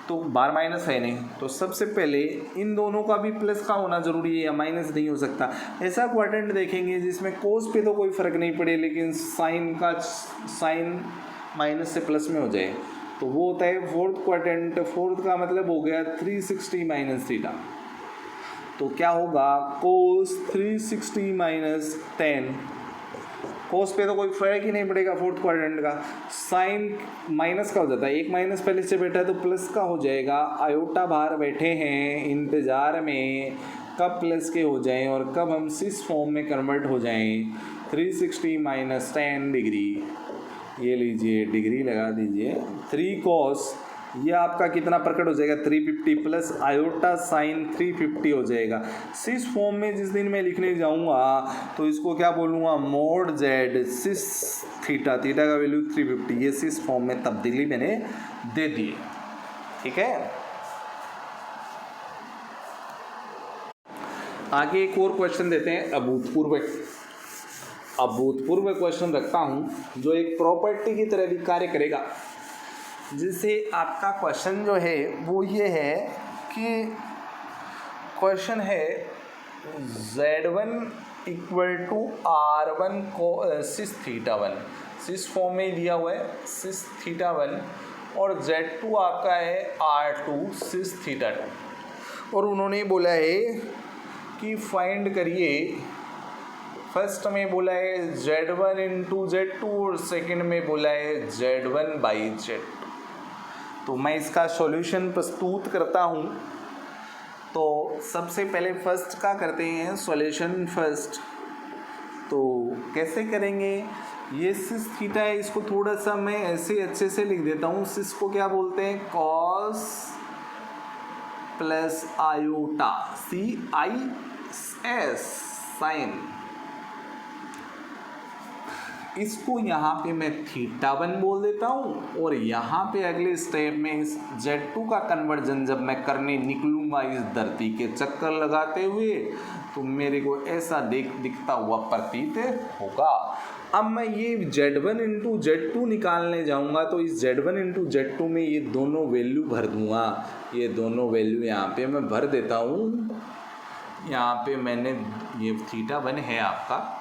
तो बार माइनस है नहीं, तो सबसे पहले इन दोनों का भी प्लस का होना जरूरी है या माइनस नहीं हो सकता। ऐसा क्वाड्रेंट देखेंगे जिसमें कोस पे तो कोई फर्क नहीं पड़े, लेकिन साइन माइनस से प्लस में हो जाए, तो वो होता है फोर्थ क्वाड्रेंट। फोर्थ का मतलब हो गया 360 माइनस थीटा। तो क्या होगा कोस 360 माइनस 10, कोस पे तो कोई फर्क ही नहीं पड़ेगा फोर्थ क्वाड्रेंट का। साइन माइनस का हो जाता है, एक माइनस पहले से बैठा है तो प्लस का हो जाएगा। आयोटा बाहर बैठे हैं इंतज़ार में कब प्लस के हो जाएं और कब हम सिस फॉर्म में कन्वर्ट हो जाएं। 360 माइनस 10 डिग्री, ये लीजिए डिग्री लगा दीजिए, 3 कॉस, ये आपका कितना प्रकट हो जाएगा 350 प्लस आयोटा साइन 350 हो जाएगा। सिस फॉर्म में जिस दिन मैं लिखने जाऊंगा तो इसको क्या बोलूँगा, मोड जेड सिस थीटा, थीटा का वैल्यू 350, ये सिस फॉर्म में तब्दीली मैंने दे दी। ठीक है, आगे एक और क्वेश्चन देते हैं अभूतपूर्व क्वेश्चन रखता हूं जो एक प्रॉपर्टी की तरह भी कार्य करेगा। जिससे आपका क्वेश्चन जो है वो ये है कि क्वेश्चन है Z1 इक्वल टू R1 को सिस थीटा 1, सिस फॉर्म में दिया हुआ है सिस थीटा 1, और Z2 आपका है R2 सिस थीटा 2। और उन्होंने बोला है कि फाइंड करिए, फर्स्ट में बोला है Z1 इंटू Z2 और सेकेंड में बोला है Z1 बाई Z2। तो मैं इसका सॉल्यूशन प्रस्तुत करता हूँ। तो सबसे पहले फर्स्ट का करते हैं सॉल्यूशन फर्स्ट। तो कैसे करेंगे, ये सिस थीटा है, इसको थोड़ा सा मैं ऐसे अच्छे से लिख देता हूँ। सिस को क्या बोलते हैं, cos plus iota, CIS sine. इसको यहाँ पे मैं थीटा 1 बोल देता हूँ, और यहाँ पे अगले स्टेप में इस Z2 का कन्वर्जन जब मैं करने निकलूँगा इस धरती के चक्कर लगाते हुए, तो मेरे को ऐसा दिखता हुआ प्रतीत होगा। अब मैं ये Z1 इंटू Z2 निकालने जाऊँगा, तो इस Z1 इंटू Z2 में ये दोनों वैल्यू भर दूँगा। ये दोनों वैल्यू यहाँ पे मैं भर देता हूँ। यहाँ पे मैंने ये थीटा 1 है आपका,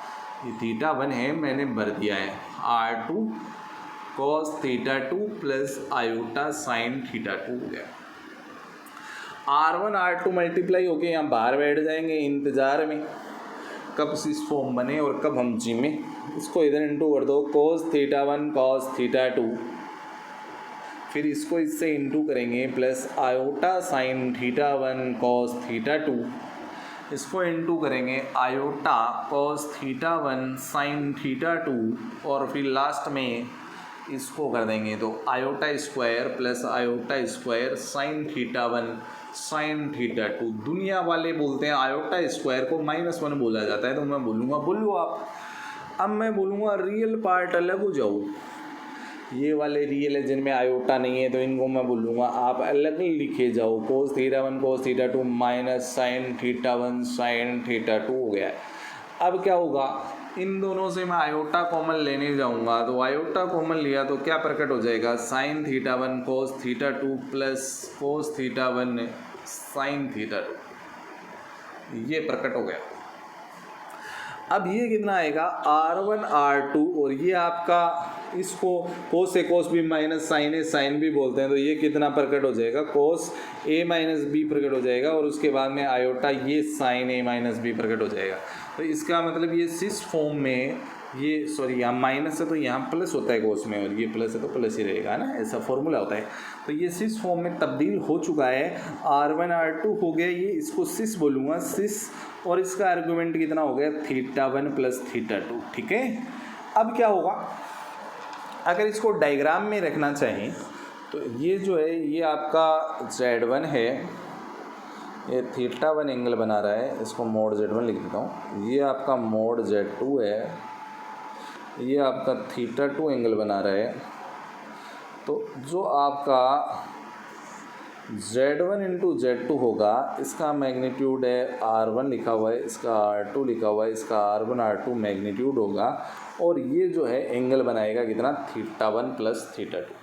ये थीटा 1 है, मैंने भर दिया है R2 cos theta 2 plus iota sine theta 2 हो गया। R1 R2 मल्टीप्लाई होके यहाँ बाहर बैठ जाएंगे इंतज़ार में कब सिस फॉर्म बने और कब हम जी में। इसको इधर इंटू कर दो, cos थीटा 1 cos थीटा 2, फिर इसको इससे इंटू करेंगे plus iota sine theta 1 cos theta 2, इसको इंटू करेंगे iota cos theta 1 sine theta 2, और फिर लास्ट में इसको कर देंगे तो iota square plus iota square sine theta 1 sine theta 2। दुनिया वाले बोलते हैं आयोटा स्क्वायर को -1 बोला जाता है, तो मैं बोलूँगा बोलो आप। अब मैं बोलूँगा रियल पार्ट अलग हो जाओ, ये वाले रियल है जिनमें आयोटा नहीं है, तो इनको मैं बोलूँगा आप अलग लिखे जाओ। Cos theta 1 cos theta 2 minus sine theta 1 sine theta 2 हो गया है। अब क्या होगा, इन दोनों से मैं आयोटा कॉमन लेने जाऊँगा, तो आयोटा कॉमन लिया तो क्या प्रकट हो जाएगा, sine theta 1 cos theta 2 plus cos theta 1 sine theta 2, ये प्रकट हो गया। अब ये कितना आएगा R1 R2, और ये आपका इसको कोस से कोस भी माइनस साइन ए साइन भी बोलते हैं, तो ये कितना प्रकट हो जाएगा, कोस A माइनस बी प्रकट हो जाएगा, और उसके बाद में आयोटा ये साइन A माइनस बी प्रकट हो जाएगा। तो इसका मतलब ये सिस फॉर्म में ये सॉरी यहाँ माइनस है तो यहाँ प्लस होता है कोस में, और ये प्लस है तो प्लस ही रहेगा ना, ऐसा फॉर्मूला होता है। तो ये सिस फॉर्म में तब्दील हो चुका है, R1 R2 हो गया, ये इसको सिस बोलूँगा सिस, और इसका आर्गूमेंट कितना हो गया थीटा 1 प्लस थीटा 2। ठीक है, अब क्या होगा, अगर इसको डायग्राम में रखना चाहें तो ये जो है ये आपका Z1 है, ये थीटा 1 एंगल बना रहा है, इसको मोड Z1 लिख देता हूँ। ये आपका मोड Z2 है, ये आपका थीटा 2 एंगल बना रहा है। तो जो आपका Z1 इंटू Z2 होगा, इसका मैग्नीट्यूड है R1 लिखा हुआ है, इसका R2 लिखा हुआ है, इसका R1 R2 मैग्नीट्यूड होगा, और ये जो है एंगल बनाएगा कितना, θ1 प्लस θ2।